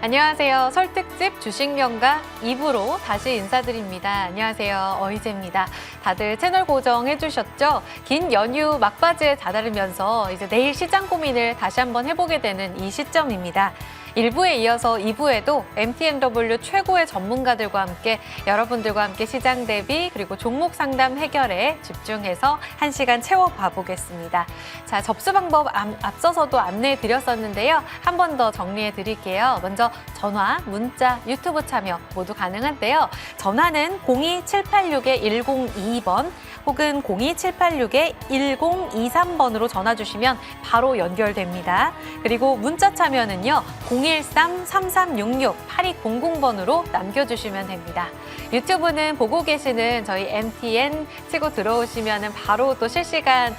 안녕하세요. 설 특집 주식명가 2부로 다시 인사드립니다. 안녕하세요. 어이제입니다. 다들 채널 고정해 주셨죠? 긴 연휴 막바지에 다다르면서 이제 내일 시장 고민을 다시 한번 해보게 되는 이 시점입니다. 1부에 이어서 2부에도 MTNW 최고의 전문가들과 함께 여러분들과 함께 시장 대비 그리고 종목 상담 해결에 집중해서 1시간 채워봐 보겠습니다. 자, 접수 방법 앞서서도 안내해 드렸었는데요. 한 번 더 정리해 드릴게요. 먼저 전화, 문자, 유튜브 참여 모두 가능한데요. 전화는 02786-1022번 혹은 02786-1023번으로 전화 주시면 바로 연결됩니다. 그리고 문자 참여는요. 013-3366-8200번으로 남겨주시면 됩니다. 유튜브는 보고 계시는 저희 MTN 치고 들어오시면 바로 또 실시간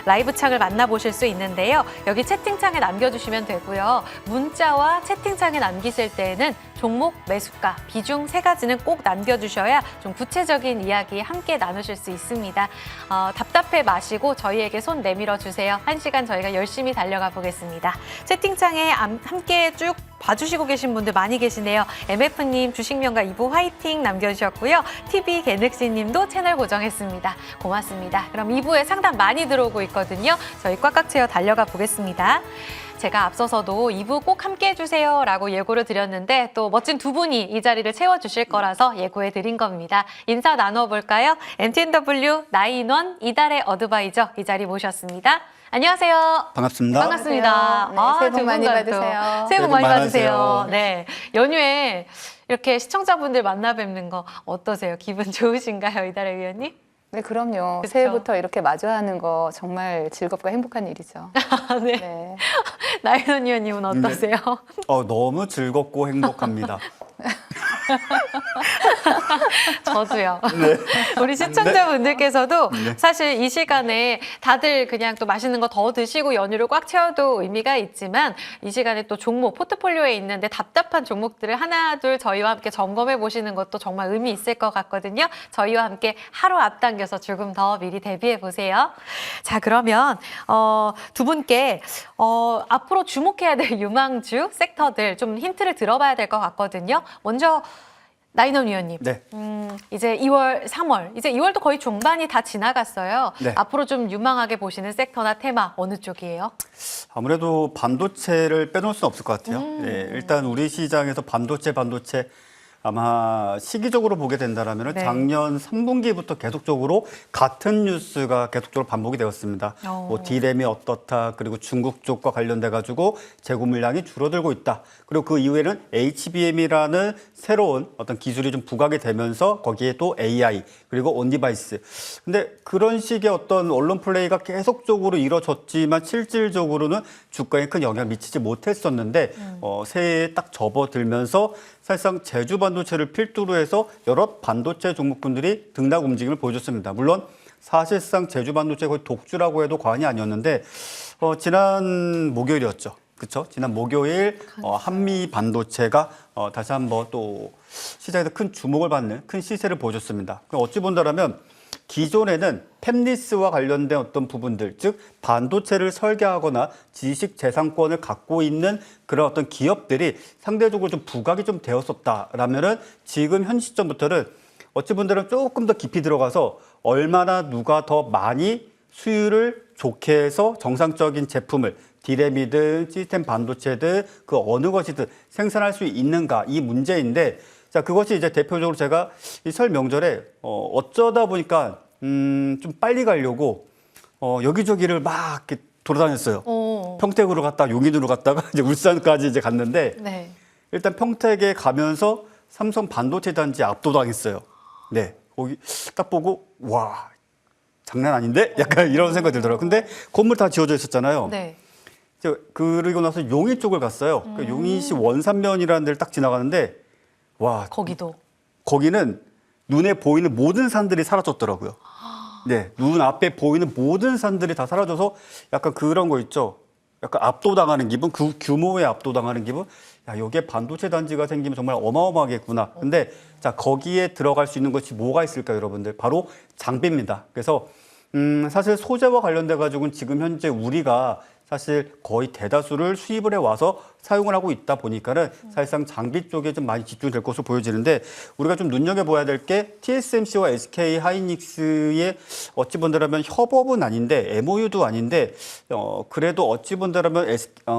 라이브 창을 만나보실 수 있는데요. 여기 채팅창에 남겨주시면 되고요. 문자와 채팅창에 남기실 때에는 종목, 매수가, 비중 세 가지는 꼭 남겨주셔야 좀 구체적인 이야기 함께 나누실 수 있습니다. 답답해 마시고 저희에게 손 내밀어 주세요. 1시간 저희가 열심히 달려가 보겠습니다. 채팅창에 함께 쭉 봐주시고 계신 분들 많이 계시네요. MF님 주식명가 2부 화이팅 남겨주셨고요. TV 개늑시님도 채널 고정했습니다. 고맙습니다. 그럼 2부에 상담 많이 들어오고 있거든요. 저희 꽉꽉 채워 달려가 보겠습니다. 제가 앞서서도 2부 꼭 함께 해주세요 라고 예고를 드렸는데 또 멋진 두 분이 이 자리를 채워주실 거라서 예고해 드린 겁니다. 인사 나눠볼까요? MTNW 나인원 이달의 어드바이저 이 자리 모셨습니다. 안녕하세요. 반갑습니다. 반갑습니다. 네, 새해 복 많이 받으세요. 새해 복 많이 받으세요. 네, 연휴에 이렇게 시청자분들 만나 뵙는 거 어떠세요? 기분 좋으신가요, 이달의 위원님? 네, 그럼요. 그쵸? 새해부터 이렇게 마주하는 거 정말 즐겁고 행복한 일이죠. 네. 네. 나인원 위원님은 어떠세요? 너무 즐겁고 행복합니다. 저도요. 네. 우리 시청자분들께서도 네. 사실 이 시간에 다들 그냥 또 맛있는 거 더 드시고 연휴를 꽉 채워도 의미가 있지만 이 시간에 또 종목 포트폴리오에 있는데 답답한 종목들을 하나 둘 저희와 함께 점검해 보시는 것도 정말 의미 있을 것 같거든요. 저희와 함께 하루 앞당겨서 조금 더 미리 대비해 보세요. 자, 그러면 두 분께 앞으로 주목해야 될 유망주 섹터들 좀 힌트를 들어봐야 될 것 같거든요. 먼저 나인원 위원님, 네. 이제 2월, 3월, 이제 2월도 거의 중반이 다 지나갔어요. 네. 앞으로 좀 유망하게 보시는 섹터나 테마 어느 쪽이에요? 아무래도 반도체를 빼놓을 수는 없을 것 같아요. 네, 일단 우리 시장에서 반도체 아마 시기적으로 보게 된다면 네. 작년 3분기부터 계속적으로 같은 뉴스가 계속적으로 반복이 되었습니다. 뭐 D램이 어떻다, 그리고 중국 쪽과 관련돼 가지고 재고 물량이 줄어들고 있다. 그리고 그 이후에는 HBM이라는 새로운 어떤 기술이 좀 부각이 되면서 거기에 또 AI 그리고 온디바이스. 근데 그런 식의 어떤 언론 플레이가 계속적으로 이루어졌지만 실질적으로는 주가에 큰 영향을 미치지 못했었는데 새해에 딱 접어들면서 사실상 제주 반도체를 필두로 해서 여러 반도체 종목군들이 등락 움직임을 보여줬습니다. 물론 사실상 제주 반도체 거의 독주라고 해도 과언이 아니었는데 지난 목요일이었죠. 그렇죠? 지난 목요일 한미 반도체가 다시 한번 또 시장에서 큰 주목을 받는 큰 시세를 보여줬습니다. 어찌 본다라면 기존에는 팹리스와 관련된 어떤 부분들, 즉 반도체를 설계하거나 지식 재산권을 갖고 있는 그런 어떤 기업들이 상대적으로 좀 부각이 좀 되었었다라면은 지금 현 시점부터는 어찌 본다면 조금 더 깊이 들어가서 얼마나 누가 더 많이 수율을 좋게 해서 정상적인 제품을 D램이든 시스템 반도체든 그 어느 것이든 생산할 수 있는가 이 문제인데 자, 그것이 이제 대표적으로 제가 이 설 명절에 어쩌다 보니까 좀 빨리 가려고 여기저기를 막 이렇게 돌아다녔어요. 평택으로 갔다가 용인으로 갔다가 이제 울산까지 이제 갔는데 네. 일단 평택에 가면서 삼성 반도체 단지 압도당했어요. 네, 거기 딱 보고 와 장난 아닌데? 약간 이런 생각이 들더라고요. 근데 건물 다 지어져 있었잖아요. 네. 그리고 나서 용인 쪽을 갔어요. 그러니까 용인시 원산면이라는 데를 딱 지나가는데 와, 거기는 눈에 보이는 모든 산들이 사라졌더라고요. 네, 눈 앞에 보이는 모든 산들이 다 사라져서 약간 그런 거 있죠. 약간 압도당하는 기분, 그 규모에 압도당하는 기분. 야, 여기에 반도체 단지가 생기면 정말 어마어마하겠구나. 근데 자, 거기에 들어갈 수 있는 것이 뭐가 있을까요, 여러분들? 바로 장비입니다. 그래서 사실 소재와 관련돼 가지고는 지금 현재 우리가 사실 거의 대다수를 수입을 해와서 사용을 하고 있다 보니까는 사실상 장비 쪽에 좀 많이 집중될 것으로 보여지는데 우리가 좀 눈여겨봐야 될 게 TSMC와 SK 하이닉스의 어찌 본다라면 협업은 아닌데 MOU도 아닌데 그래도 어찌 본다라면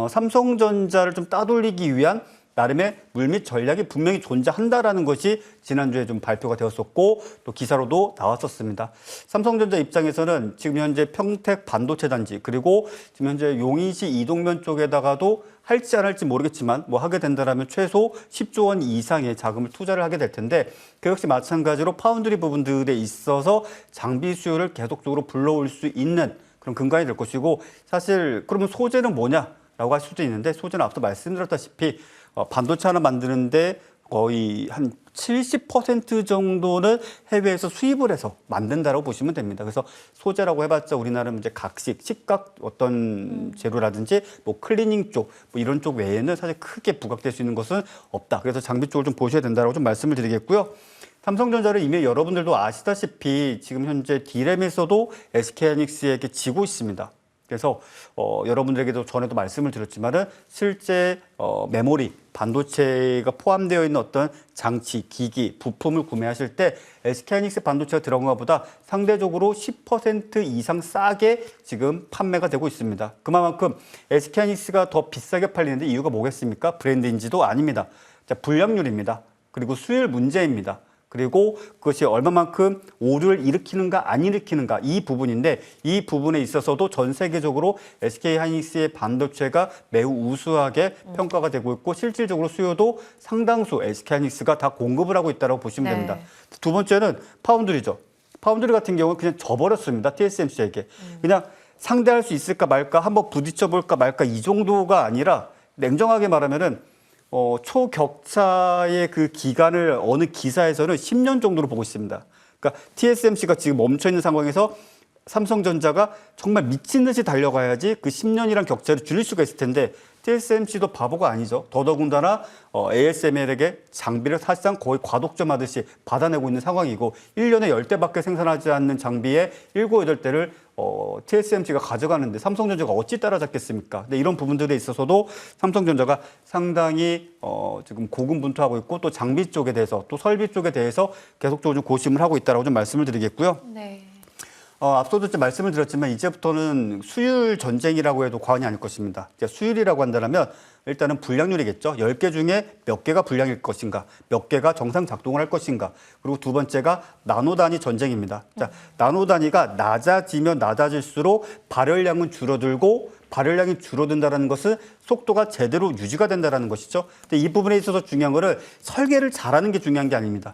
삼성전자를 좀 따돌리기 위한 나름의 물밑 전략이 분명히 존재한다라는 것이 지난주에 좀 발표가 되었었고 또 기사로도 나왔었습니다. 삼성전자 입장에서는 지금 현재 평택 반도체 단지 그리고 지금 현재 용인시 이동면 쪽에다가도 할지 안 할지 모르겠지만 뭐 하게 된다라면 최소 10조 원 이상의 자금을 투자를 하게 될 텐데 그 역시 마찬가지로 파운드리 부분들에 있어서 장비 수요를 계속적으로 불러올 수 있는 그런 근간이 될 것이고 사실 그러면 소재는 뭐냐라고 할 수도 있는데 소재는 앞서 말씀드렸다시피 반도체 하나 만드는데 거의 한 70% 정도는 해외에서 수입을 해서 만든다라고 보시면 됩니다. 그래서 소재라고 해봤자 우리나라 이제 각식, 식각 어떤 재료라든지 뭐 클리닝 쪽, 뭐 이런 쪽 외에는 사실 크게 부각될 수 있는 것은 없다. 그래서 장비 쪽을 좀 보셔야 된다라고 좀 말씀을 드리겠고요. 삼성전자를 이미 여러분들도 아시다시피 지금 현재 D램에서도 SK하이닉스에게 지고 있습니다. 그래서 여러분들에게도 전에도 말씀을 드렸지만은 실제 메모리, 반도체가 포함되어 있는 어떤 장치, 기기, 부품을 구매하실 때 SK하이닉스 반도체가 들어간 것보다 상대적으로 10% 이상 싸게 지금 판매가 되고 있습니다. 그만큼 SK하이닉스가 더 비싸게 팔리는데 이유가 뭐겠습니까? 브랜드인지도 아닙니다. 자, 불량률입니다. 그리고 수율 문제입니다. 그리고 그것이 얼마만큼 오류를 일으키는가 안 일으키는가 이 부분인데 이 부분에 있어서도 전 세계적으로 SK하이닉스의 반도체가 매우 우수하게 평가가 되고 있고 실질적으로 수요도 상당수 SK하이닉스가 다 공급을 하고 있다고 보시면 됩니다. 두 번째는 파운드리죠. 파운드리 같은 경우는 그냥 져버렸습니다. TSMC에게. 그냥 상대할 수 있을까 말까 한번 부딪혀볼까 말까 이 정도가 아니라 냉정하게 말하면은 초격차의 그 기간을 어느 기사에서는 10년 정도로 보고 있습니다. 그러니까 TSMC가 지금 멈춰 있는 상황에서 삼성전자가 정말 미친 듯이 달려가야지 그 10년이란 격차를 줄일 수가 있을 텐데 TSMC도 바보가 아니죠. 더더군다나 ASML에게 장비를 사실상 거의 과독점하듯이 받아내고 있는 상황이고 1년에 10대밖에 생산하지 않는 장비에 7, 8대를 TSMC가 가져가는데 삼성전자가 어찌 따라잡겠습니까? 근데 이런 부분들에 있어서도 삼성전자가 상당히 지금 고군분투하고 있고 또 장비 쪽에 대해서 또 설비 쪽에 대해서 계속적으로 좀 고심을 하고 있다고 좀 말씀을 드리겠고요. 네. 앞서도 좀 말씀을 드렸지만 이제부터는 수율 전쟁이라고 해도 과언이 아닐 것입니다. 수율이라고 한다면 일단은 불량률이겠죠. 10개 중에 몇 개가 불량일 것인가, 몇 개가 정상 작동을 할 것인가. 그리고 두 번째가 나노 단위 전쟁입니다. 자, 나노 단위가 낮아지면 낮아질수록 발열량은 줄어들고 발열량이 줄어든다는 것은 속도가 제대로 유지가 된다는 것이죠. 근데 이 부분에 있어서 중요한 거는 설계를 잘하는 게 중요한 게 아닙니다.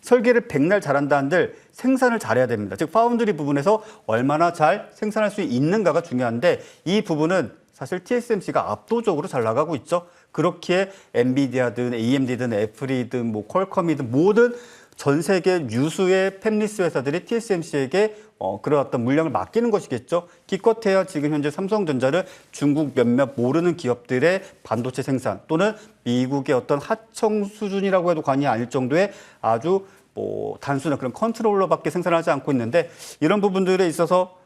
설계를 백날 잘한다 한들 생산을 잘해야 됩니다. 즉 파운드리 부분에서 얼마나 잘 생산할 수 있는가가 중요한데 이 부분은 사실 TSMC가 압도적으로 잘 나가고 있죠. 그렇기에 엔비디아든 AMD든 애플이든 뭐 퀄컴이든 모든 전 세계 유수의 팹리스 회사들이 TSMC에게 그런 어떤 물량을 맡기는 것이겠죠. 기껏해야 지금 현재 삼성전자를 중국 몇몇 모르는 기업들의 반도체 생산 또는 미국의 어떤 하청 수준이라고 해도 과언이 아닐 정도의 아주 단순한 그런 컨트롤러밖에 생산하지 않고 있는데 이런 부분들에 있어서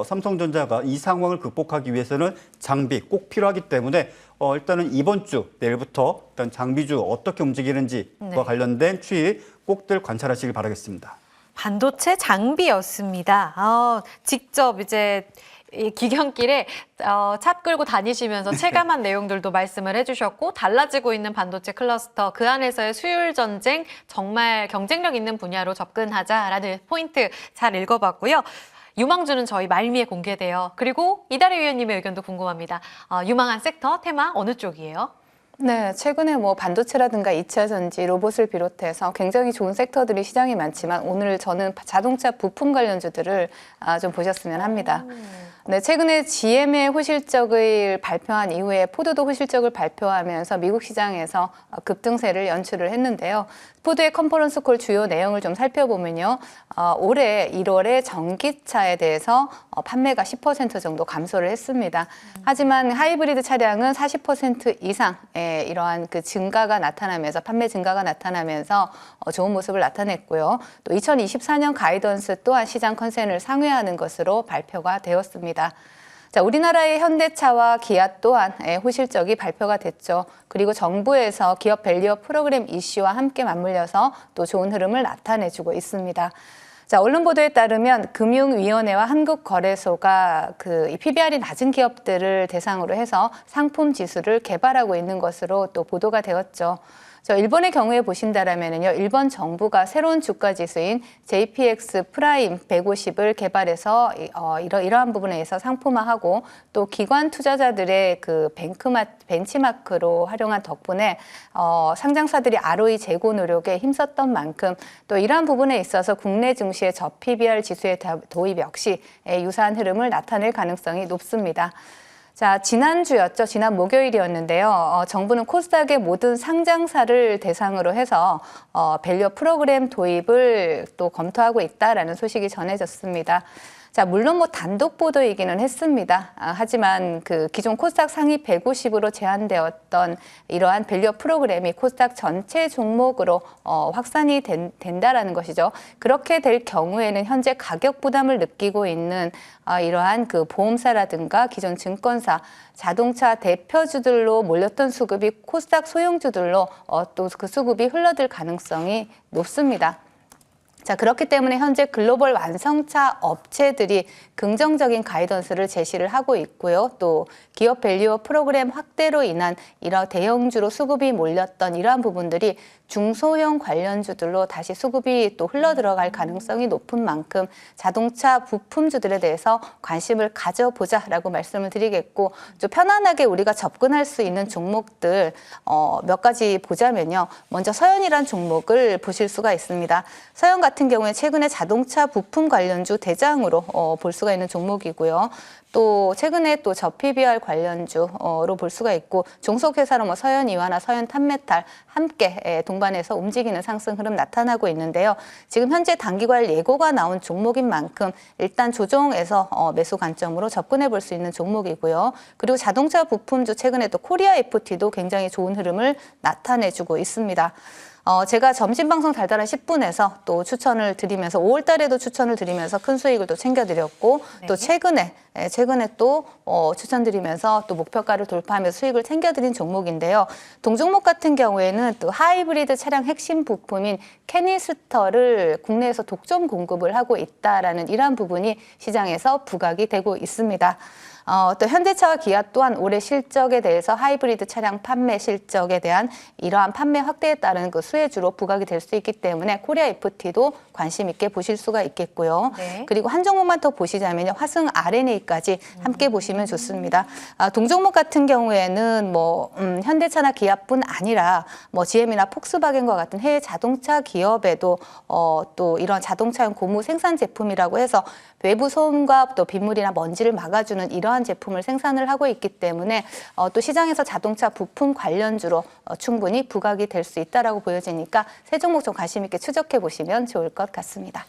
삼성전자가 이 상황을 극복하기 위해서는 장비 꼭 필요하기 때문에 일단은 이번 주 내일부터 일단 장비주 어떻게 움직이는지와 관련된 추이 꼭들 관찰하시길 바라겠습니다. 반도체 장비였습니다. 직접 이제 이 기경길에 차 끌고 다니시면서 체감한 내용들도 말씀을 해주셨고 달라지고 있는 반도체 클러스터 그 안에서의 수율 전쟁 정말 경쟁력 있는 분야로 접근하자라는 포인트 잘 읽어봤고요. 유망주는 저희 말미에 공개돼요. 그리고 이다리 위원님의 의견도 궁금합니다. 유망한 섹터, 테마 어느 쪽이에요? 네, 최근에 뭐 반도체라든가 2차 전지, 로봇을 비롯해서 굉장히 좋은 섹터들이 시장에 많지만 오늘 저는 자동차 부품 관련주들을 좀 보셨으면 합니다. 네, 최근에 GM의 호실적을 발표한 이후에 포드도 호실적을 발표하면서 미국 시장에서 급등세를 연출을 했는데요. 포드의 컨퍼런스 콜 주요 내용을 좀 살펴보면요. 올해 1월에 전기차에 대해서 판매가 10% 정도 감소를 했습니다. 하지만 하이브리드 차량은 40% 이상의 이러한 그 증가가 나타나면서 판매 증가가 나타나면서 좋은 모습을 나타냈고요. 또 2024년 가이던스 또한 시장 컨센을 상회하는 것으로 발표가 되었습니다. 자, 우리나라의 현대차와 기아 또한 호실적이 발표가 됐죠. 그리고 정부에서 기업 밸류업 프로그램 이슈와 함께 맞물려서 또 좋은 흐름을 나타내주고 있습니다. 자, 언론 보도에 따르면 금융위원회와 한국거래소가 이 PBR이 낮은 기업들을 대상으로 해서 상품 지수를 개발하고 있는 것으로 또 보도가 되었죠. 일본의 경우에 보신다라면요, 일본 정부가 새로운 주가 지수인 JPX 프라임 150을 개발해서 이러한 부분에 의해서 상품화하고 또 기관 투자자들의 벤치마크로 활용한 덕분에 상장사들이 ROE 제고 노력에 힘썼던 만큼 또 이러한 부분에 있어서 국내 증시의 저PBR 지수의 도입 역시 유사한 흐름을 나타낼 가능성이 높습니다. 자, 지난주였죠. 지난 목요일이었는데요. 정부는 코스닥의 모든 상장사를 대상으로 해서 밸류업 프로그램 도입을 또 검토하고 있다라는 소식이 전해졌습니다. 자, 물론 단독 보도이기는 했습니다. 하지만 기존 코스닥 상위 150으로 제한되었던 이러한 밸류업 프로그램이 코스닥 전체 종목으로 확산이 된다라는 것이죠. 그렇게 될 경우에는 현재 가격 부담을 느끼고 있는 이러한 보험사라든가 기존 증권사, 자동차 대표주들로 몰렸던 수급이 코스닥 소형주들로 또 그 수급이 흘러들 가능성이 높습니다. 자, 그렇기 때문에 현재 글로벌 완성차 업체들이 긍정적인 가이던스를 제시를 하고 있고요. 또 기업 밸류업 프로그램 확대로 인한 이러한 대형주로 수급이 몰렸던 이러한 부분들이 중소형 관련주들로 다시 수급이 또 흘러 들어갈 가능성이 높은 만큼 자동차 부품주들에 대해서 관심을 가져보자라고 말씀을 드리겠고, 좀 편안하게 우리가 접근할 수 있는 종목들 몇 가지 보자면요. 먼저 서현이란 종목을 보실 수가 있습니다. 서현 같은 경우에 최근에 자동차 부품 관련주 대장으로 볼 수가 있는 종목이고요. 또 최근에 또 저PBR 관련주로 볼 수가 있고, 종속회사로 서현이화나 서현탄메탈 함께 동반해서 움직이는 상승 흐름 나타나고 있는데요. 지금 현재 단기과열 예고가 나온 종목인 만큼 일단 조정에서 매수 관점으로 접근해 볼 수 있는 종목이고요. 그리고 자동차 부품주 최근에 또 코리아 FT도 굉장히 좋은 흐름을 나타내주고 있습니다. 제가 점심방송 달달한 10분에서 또 추천을 드리면서 5월 달에도 추천을 드리면서 큰 수익을 또 챙겨드렸고, 네. 또 최근에 또 추천드리면서 또 목표가를 돌파하면서 수익을 챙겨드린 종목인데요. 동종목 같은 경우에는 또 하이브리드 차량 핵심 부품인 캐니스터를 국내에서 독점 공급을 하고 있다라는 이러한 부분이 시장에서 부각이 되고 있습니다. 또 현대차와 기아 또한 올해 실적에 대해서 하이브리드 차량 판매 실적에 대한 이러한 판매 확대에 따른 수혜주로 부각이 될 수 있기 때문에 코리아 FT도 관심 있게 보실 수가 있겠고요. 네. 그리고 한 종목만 더 보시자면요. 화승 RNA까지 함께 보시면 좋습니다. 동종목 같은 경우에는 현대차나 기아뿐 아니라 GM이나 폭스바겐과 같은 해외 자동차 기업에도 또 이런 자동차용 고무 생산 제품이라고 해서 외부 소음과 또 빗물이나 먼지를 막아주는 이러한 제품을 생산을 하고 있기 때문에 또 시장에서 자동차 부품 관련주로 충분히 부각이 될 수 있다라고 보여지니까 세 종목 좀 관심 있게 추적해 보시면 좋을 것 같습니다.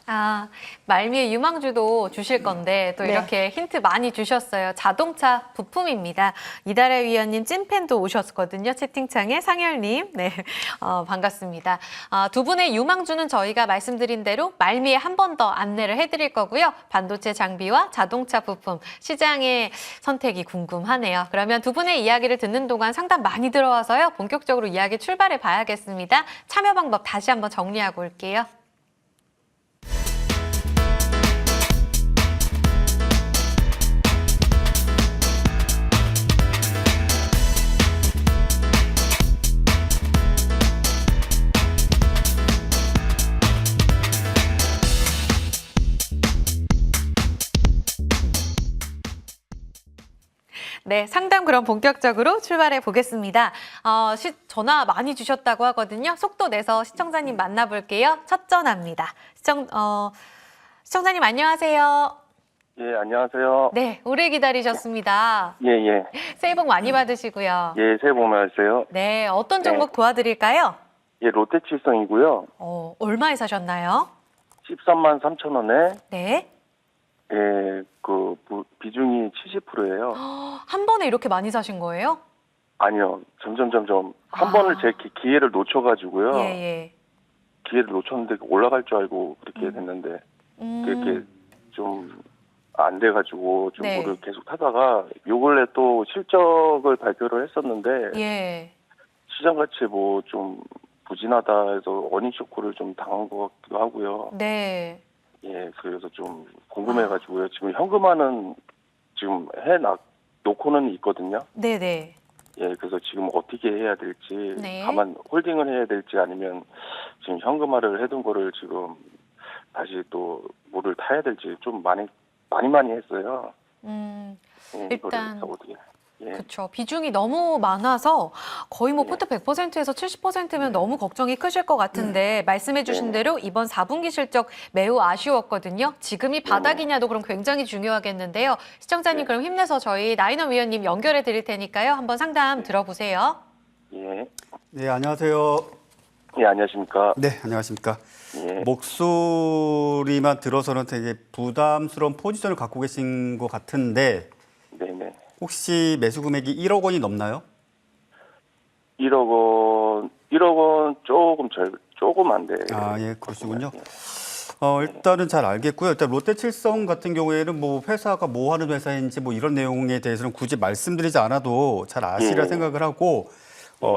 말미에 유망주도 주실 건데 또 이렇게 힌트 많이 주셨어요. 자동차 부품입니다. 이달의 위원님 찐팬도 오셨거든요. 채팅창에 상열님. 네, 반갑습니다. 두 분의 유망주는 저희가 말씀드린 대로 말미에 한 번 더 안내를 해드릴 거고요. 반도체 장비와 자동차 부품 시장의 선택이 궁금하네요. 그러면 두 분의 이야기를 듣는 동안 상담 많이 들어와서요. 본격적으로 이야기 출발해 봐야겠습니다. 참여 방법 다시 한번 정리하고 올게요. 네, 상담 그럼 본격적으로 출발해 보겠습니다. 전화 많이 주셨다고 하거든요. 속도 내서 시청자님 만나볼게요. 첫 전화입니다. 시청자님 안녕하세요. 예, 안녕하세요. 네, 오래 기다리셨습니다. 예. 새해 복 많이 받으시고요. 예, 새해 복 많이 받으세요. 네, 어떤 종목 도와드릴까요? 예, 롯데칠성이고요. 얼마에 사셨나요? 13만 3천 원에. 네. 예, 비중이 70%예요. 한 번에 이렇게 많이 사신 거예요? 아니요, 점점 한 번을 제 기회를 놓쳐가지고요. 예. 기회를 놓쳤는데 올라갈 줄 알고 그렇게 됐는데 그렇게 좀 안 돼가지고 좀 네. 물을 계속 타다가 요 근래 또 실적을 발표를 했었는데 예. 시장 가치에 뭐 좀 부진하다 해서 어닝 쇼크를 좀 당한 것 같기도 하고요. 네. 예, 그래서 좀 궁금해가지고요. 지금 현금화는 지금 놓고는 있거든요. 네네. 예, 그래서 지금 어떻게 해야 될지, 네. 가만 홀딩을 해야 될지 아니면 지금 현금화를 해둔 거를 지금 다시 또 물을 타야 될지 좀 많이 했어요. 예, 일단 이거를 어떻게? 예, 그렇죠. 비중이 너무 많아서 거의 뭐 네. 포트 100%에서 70%면 너무 걱정이 크실 것 같은데 말씀해 주신 네. 대로 이번 4분기 실적 매우 아쉬웠거든요. 지금이 바닥이냐도 그럼 굉장히 중요하겠는데요. 시청자님 네. 그럼 힘내서 저희 나인원 위원님 연결해 드릴 테니까요. 한번 상담 들어보세요. 예, 네, 안녕하세요. 예, 안녕하십니까? 네, 안녕하십니까. 예, 목소리만 들어서는 되게 부담스러운 포지션을 갖고 계신 것 같은데 네네. 혹시 매수 금액이 1억 원이 넘나요? 1억 원 조금 안 돼. 아, 예, 그러시군요. 예. 일단은 잘 알겠고요. 일단 롯데칠성 같은 경우에는 뭐 회사가 뭐 하는 회사인지 뭐 이런 내용에 대해서는 굳이 말씀드리지 않아도 잘 아시리라 예. 생각을 하고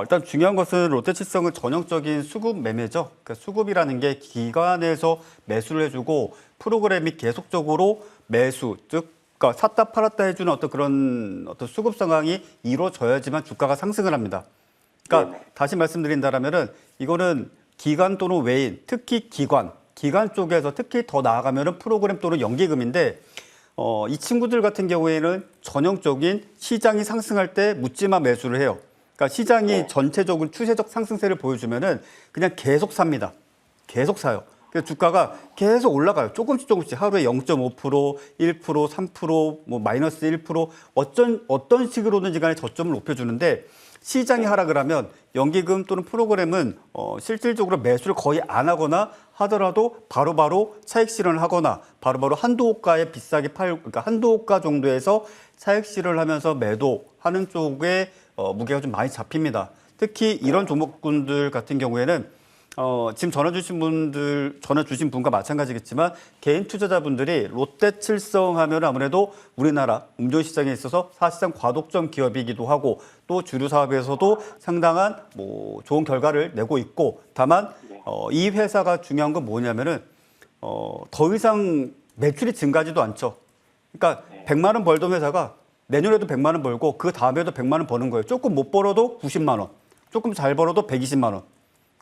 일단 중요한 것은 롯데칠성은 전형적인 수급 매매죠. 그러니까 수급이라는 게 기관에서 매수를 해주고 프로그램이 계속적으로 매수, 즉 그러니까 샀다 팔았다 해주는 어떤 그런 어떤 수급 상황이 이루어져야지만 주가가 상승을 합니다. 그러니까 네네. 다시 말씀드린다면은 이거는 기관 또는 외인, 특히 기관 쪽에서 특히 더 나아가면은 프로그램 또는 연기금인데 이 친구들 같은 경우에는 전형적인 시장이 상승할 때 묻지마 매수를 해요. 그러니까 시장이 네. 전체적으로 추세적 상승세를 보여주면은 그냥 계속 삽니다. 계속 사요. 그래서 주가가 계속 올라가요. 조금씩 하루에 0.5%, 1%, 3%, 뭐 마이너스 1% 어떤 식으로든지 간에 저점을 높여주는데 시장이 하락을 하면 연기금 또는 프로그램은 실질적으로 매수를 거의 안 하거나 하더라도 바로바로 차익 실현을 하거나 바로바로 한도 호가에 비싸게 그러니까 한도 호가 정도에서 차익 실현을 하면서 매도하는 쪽에 무게가 좀 많이 잡힙니다. 특히 이런 종목군들 같은 경우에는 지금 전화 주신 분과 마찬가지겠지만 개인 투자자분들이 롯데칠성 하면 아무래도 우리나라 음주시장에 있어서 사실상 과독점 기업이기도 하고 또 주류 사업에서도 상당한 뭐 좋은 결과를 내고 있고 다만 이 회사가 중요한 건 뭐냐면은 더 이상 매출이 증가하지도 않죠. 그러니까 100만 원 벌던 회사가 내년에도 100만 원 벌고 그 다음에도 100만 원 버는 거예요. 조금 못 벌어도 90만 원, 조금 잘 벌어도 120만 원.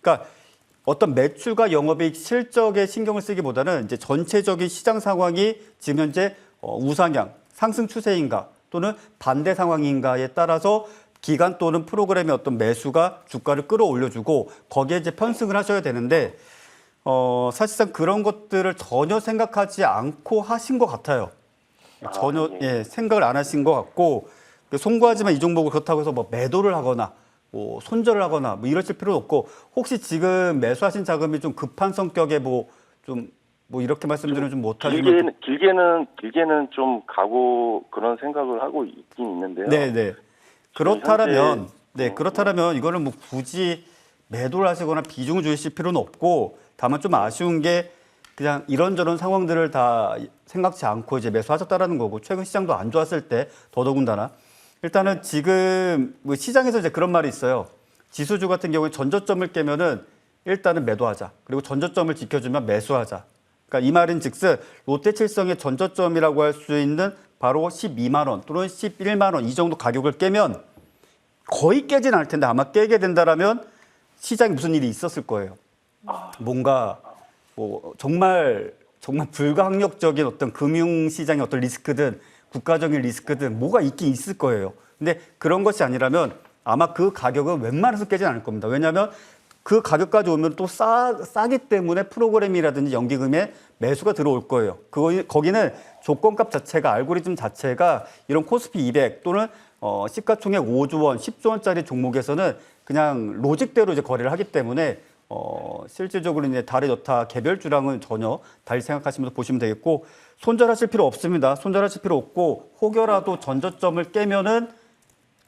그러니까 어떤 매출과 영업이익 실적에 신경을 쓰기보다는 이제 전체적인 시장 상황이 지금 현재 우상향, 상승 추세인가 또는 반대 상황인가에 따라서 기간 또는 프로그램의 어떤 매수가 주가를 끌어올려주고 거기에 이제 편승을 하셔야 되는데 사실상 그런 것들을 전혀 생각하지 않고 하신 것 같아요. 전혀 생각을 안 하신 것 같고 송구하지만 이 종목을 그렇다고 해서 뭐 매도를 하거나 뭐 손절을 하거나 뭐 이러실 필요는 없고 혹시 지금 매수하신 자금이 좀 급한 성격의 뭐 이렇게 말씀드리면 좀 못하시면 길게는 좀 가고 그런 생각을 하고 있긴 있는데요. 네네 그렇다면 그렇다면 이거는 뭐 굳이 매도를 하시거나 비중을 주실 필요는 없고 다만 좀 아쉬운 게 그냥 이런저런 상황들을 다 생각지 않고 이제 매수하셨다라는 거고 최근 시장도 안 좋았을 때 더더군다나 일단은 지금 뭐 시장에서 이제 그런 말이 있어요. 지수주 같은 경우에 전저점을 깨면은 일단은 매도하자. 그리고 전저점을 지켜주면 매수하자. 그러니까 이 말인즉슨 롯데칠성의 전저점이라고 할 수 있는 바로 12만 원 또는 11만 원 이 정도 가격을 깨면 거의 깨진 않을 텐데 아마 깨게 된다라면 시장에 무슨 일이 있었을 거예요. 뭔가 뭐 정말 불가항력적인 어떤 금융시장의 어떤 리스크든 국가적인 리스크든 뭐가 있긴 있을 거예요. 근데 그런 것이 아니라면 아마 그 가격은 웬만해서 깨진 않을 겁니다. 왜냐하면 그 가격까지 오면 또 싸기 때문에 프로그램이라든지 연기금에 매수가 들어올 거예요. 거기는 조건값 자체가 알고리즘 자체가 이런 코스피 200 또는 시가총액 5조 원, 10조 원짜리 종목에서는 그냥 로직대로 이제 거래를 하기 때문에 실질적으로 이제 달의 여타 개별주랑은 전혀 달리 생각하시면서 보시면 되겠고 손절하실 필요 없습니다. 손절하실 필요 없고 혹여라도 전저점을 깨면은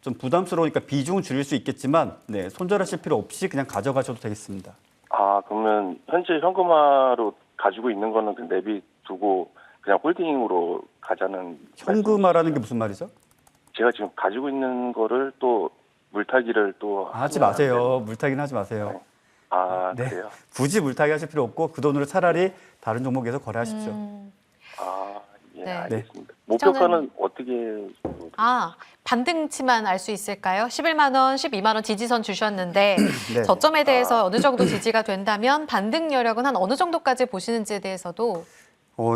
좀 부담스러우니까 비중은 줄일 수 있겠지만 손절하실 필요 없이 그냥 가져가셔도 되겠습니다. 아, 그러면 현재 현금화로 가지고 있는 거는 그 내비 두고 그냥 홀딩으로 가자는 현금화라는 게 무슨 말이죠? 제가 지금 가지고 있는 거를 또 물타기를 또 하지 마세요. 물타기는 하지 마세요. 아, 네. 그래요? 굳이 물타기 하실 필요 없고 그 돈으로 차라리 다른 종목에서 거래하십시오. 아, 예, 네. 알겠습니다. 목표가는 어떻게 반등치만 알 수 있을까요? 11만 원, 12만 원 지지선 주셨는데 네. 저점에 대해서 어느 정도 지지가 된다면 반등 여력은 한 어느 정도까지 보시는지에 대해서도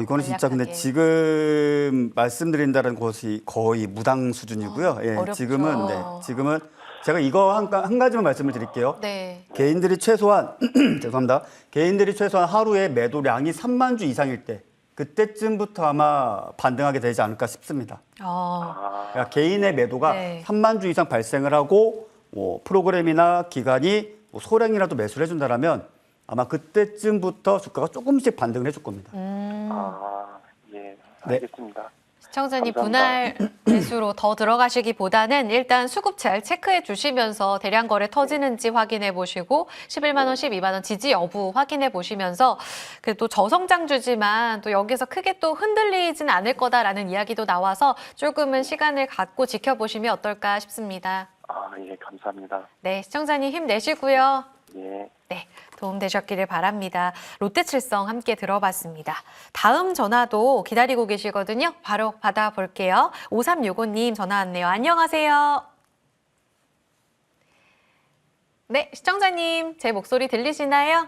이거는 진짜 근데 간략하게. 지금 말씀드린다는 것이 거의 무당 수준이고요. 예, 어렵죠. 지금은 제가 이거 한 가지만 말씀을 드릴게요. 네. 개인들이 최소한 죄송합니다. 개인들이 최소한 하루에 매도량이 3만 주 이상일 때 그때쯤부터 아마 반등하게 되지 않을까 싶습니다. 그러니까 개인의 매도가 네. 3만 주 이상 발생을 하고 프로그램이나 기관이 소량이라도 매수를 해준다면 아마 그때쯤부터 주가가 조금씩 반등을 해줄 겁니다. 아, 예, 네. 알겠습니다. 시청자님 감사합니다. 분할 매수로 더 들어가시기보다는 일단 수급 잘 체크해 주시면서 대량 거래 터지는지 확인해 보시고 11만 원, 12만 원 지지 여부 확인해 보시면서 그래도 저성장주지만 또 여기서 크게 또 흔들리진 않을 거다라는 이야기도 나와서 조금은 시간을 갖고 지켜보시면 어떨까 싶습니다. 아, 예, 감사합니다. 네, 시청자님 힘내시고요. 예. 네, 도움되셨기를 바랍니다. 롯데칠성 함께 들어봤습니다. 다음 전화도 기다리고 계시거든요. 바로 받아볼게요. 5365님 전화 왔네요. 안녕하세요. 네, 시청자님 제 목소리 들리시나요?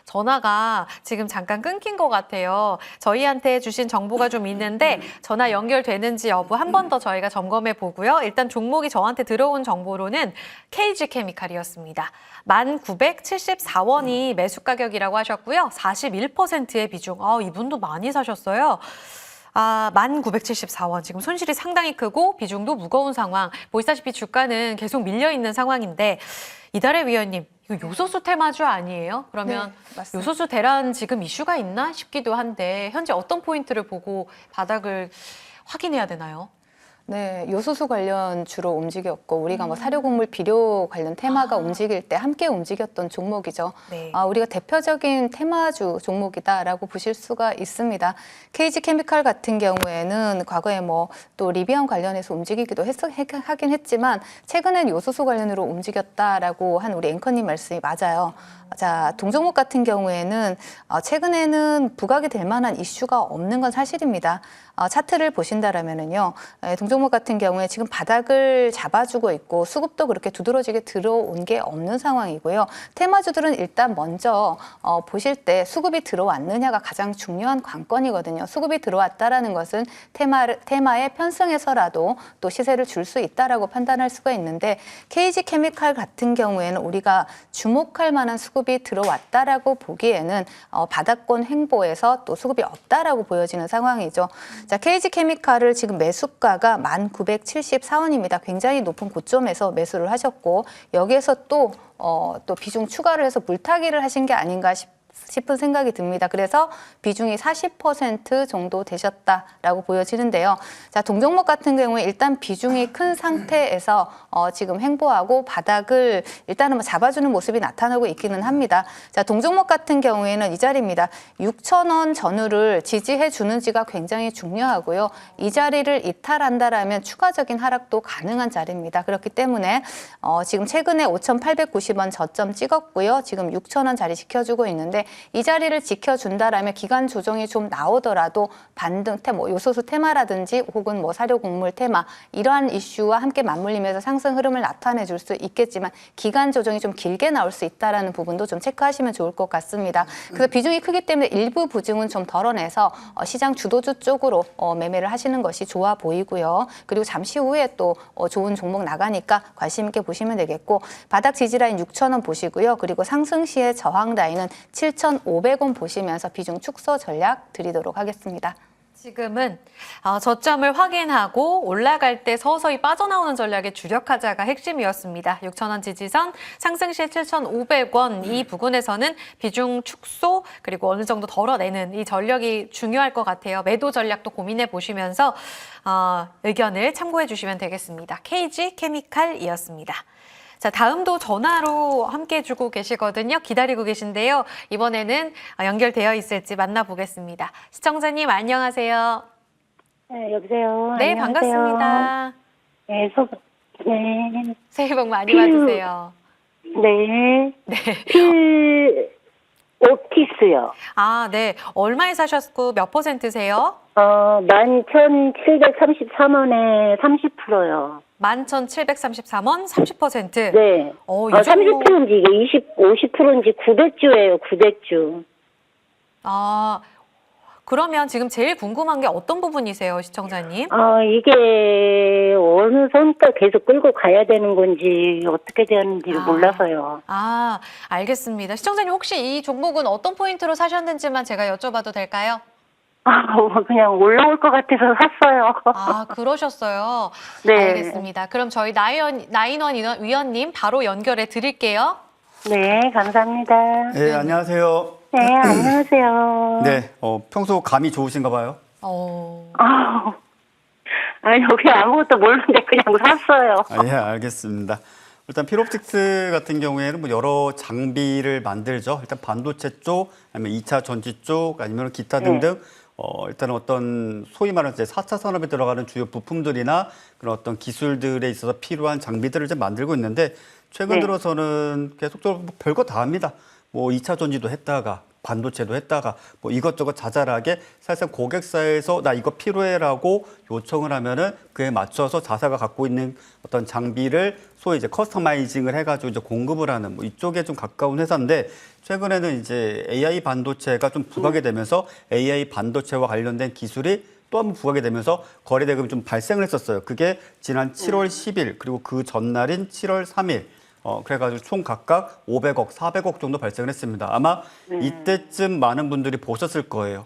전화가 지금 잠깐 끊긴 것 같아요. 저희한테 주신 정보가 좀 있는데 전화 연결되는지 여부 한 번 더 저희가 점검해 보고요. 일단 종목이 저한테 들어온 정보로는 KG케미칼이었습니다. 1,974원이 매수 가격이라고 하셨고요. 41%의 비중. 이분도 많이 사셨어요. 1,974원. 지금 손실이 상당히 크고 비중도 무거운 상황. 보시다시피 주가는 계속 밀려있는 상황인데 이달의 위원님, 이거 요소수 테마주 아니에요? 그러면 네, 맞습니다. 요소수 대란 지금 이슈가 있나 싶기도 한데 현재 어떤 포인트를 보고 바닥을 확인해야 되나요? 네, 요소수 관련 주로 움직였고 우리가 뭐 사료곡물 비료 관련 테마가 움직일 때 함께 움직였던 종목이죠. 네. 우리가 대표적인 테마주 종목이다라고 보실 수가 있습니다. KG케미칼 같은 경우에는 과거에 뭐 또 리비안 관련해서 움직이기도 하긴 했지만 최근엔 요소수 관련으로 움직였다라고 한 우리 앵커님 말씀이 맞아요. 자, 동종목 같은 경우에는 최근에는 부각이 될 만한 이슈가 없는 건 사실입니다. 차트를 보신다라면은요, 동종목 같은 경우에 지금 바닥을 잡아주고 있고 수급도 그렇게 두드러지게 들어온 게 없는 상황이고요. 테마주들은 일단 먼저 보실 때 수급이 들어왔느냐가 가장 중요한 관건이거든요. 수급이 들어왔다라는 것은 테마에 편승해서라도 또 시세를 줄 수 있다라고 판단할 수가 있는데 KG케미칼 같은 경우에는 우리가 주목할 만한 수급이 들어왔다라고 보기에는 바닥권 횡보에서 또 수급이 없다라고 보여지는 상황이죠. 자, KG케미칼을 지금 매수가가 1,974원입니다. 굉장히 높은 고점에서 매수를 하셨고 여기에서 또 비중 추가를 해서 물타기를 하신 게 아닌가 싶은 생각이 듭니다. 그래서 비중이 40% 정도 되셨다라고 보여지는데요. 자, 동종목 같은 경우에 일단 비중이 큰 상태에서 지금 횡보하고 바닥을 일단은 뭐 잡아주는 모습이 나타나고 있기는 합니다. 자, 동종목 같은 경우에는 이 자리입니다. 6,000원 전후를 지지해 주는지가 굉장히 중요하고요. 이 자리를 이탈한다라면 추가적인 하락도 가능한 자리입니다. 그렇기 때문에 지금 최근에 5,890원 저점 찍었고요. 지금 6,000원 자리 지켜주고 있는데 이 자리를 지켜준다라면 기간 조정이 좀 나오더라도 반등 요소수 테마라든지 혹은 뭐 사료 곡물 테마 이러한 이슈와 함께 맞물리면서 상승 흐름을 나타내 줄 수 있겠지만 기간 조정이 좀 길게 나올 수 있다라는 부분도 좀 체크하시면 좋을 것 같습니다. 그래서 비중이 크기 때문에 일부 부증은 좀 덜어내서 시장 주도주 쪽으로 매매를 하시는 것이 좋아 보이고요. 그리고 잠시 후에 또 좋은 종목 나가니까 관심 있게 보시면 되겠고 바닥 지지라인 6,000원 보시고요. 그리고 상승 시의 저항 라인은 7,500원 보시면서 비중 축소 전략 드리도록 하겠습니다. 지금은 저점을 확인하고 올라갈 때 서서히 빠져나오는 전략의 주력하자가 핵심이었습니다. 6,000원 지지선, 상승 시 7,500원 이 부분에서는 비중 축소 그리고 어느 정도 덜어내는 이 전략이 중요할 것 같아요. 매도 전략도 고민해 보시면서 의견을 참고해 주시면 되겠습니다. KG케미칼이었습니다. 자, 다음도 전화로 함께 해주고 계시거든요. 기다리고 계신데요. 이번에는 연결되어 있을지 만나보겠습니다. 시청자님 안녕하세요. 네, 여보세요. 네, 안녕하세요. 반갑습니다. 네, 네, 새해 복 많이 받으세요. 네. 네. 오티스요. 아, 네. 얼마에 사셨고 몇 %세요? 11,733원에 30%요. 11,733원 30%. 네. 이 종목 30%인지 이게 50%인지 9대주예요, 9대주. 아, 그러면 지금 제일 궁금한 게 어떤 부분이세요, 시청자님? 이게 어느 선까지 계속 끌고 가야 되는 건지 어떻게 되는지 몰라서요. 아, 알겠습니다. 시청자님 혹시 이 종목은 어떤 포인트로 사셨는지만 제가 여쭤봐도 될까요? 그냥 올라올 것 같아서 샀어요. 아, 그러셨어요. 네. 알겠습니다. 그럼 저희 나인원 위원님 바로 연결해 드릴게요. 네, 감사합니다. 네, 안녕하세요. 네, 안녕하세요. 네, 평소 감이 좋으신가 봐요. 여기 아무것도 모르는데 그냥 샀어요. 예, 알겠습니다. 일단 필옵틱스 같은 경우에는 뭐 여러 장비를 만들죠. 일단 반도체 쪽, 아니면 2차 전지 쪽, 아니면 기타 등등. 일단 어떤 소위 말하는 이제 4차 산업에 들어가는 주요 부품들이나 그런 어떤 기술들에 있어서 필요한 장비들을 이제 만들고 있는데 최근 네. 들어서는 계속적으로 뭐 별거 다 합니다. 뭐 2차 전지도 했다가 반도체도 했다가 뭐 이것저것 자잘하게 사실상 고객사에서 나 이거 필요해라고 요청을 하면은 그에 맞춰서 자사가 갖고 있는 어떤 장비를 소위 이제 커스터마이징을 해가지고 이제 공급을 하는 뭐 이쪽에 좀 가까운 회사인데 최근에는 이제 AI 반도체가 좀 부각이 되면서 AI 반도체와 관련된 기술이 또 한 번 부각이 되면서 거래 대금이 좀 발생을 했었어요. 그게 지난 7월 10일 그리고 그 전날인 7월 3일 그래가지고 총 각각 500억, 400억 정도 발생을 했습니다. 아마 이때쯤 많은 분들이 보셨을 거예요.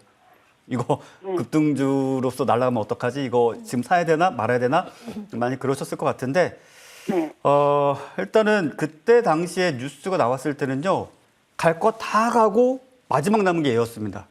이거 급등주로서 날아가면 어떡하지? 이거 지금 사야 되나 말아야 되나? 많이 그러셨을 것 같은데 네. 일단은 그때 당시에 뉴스가 나왔을 때는요. 갈 거 다 가고 마지막 남은 게 얘였습니다.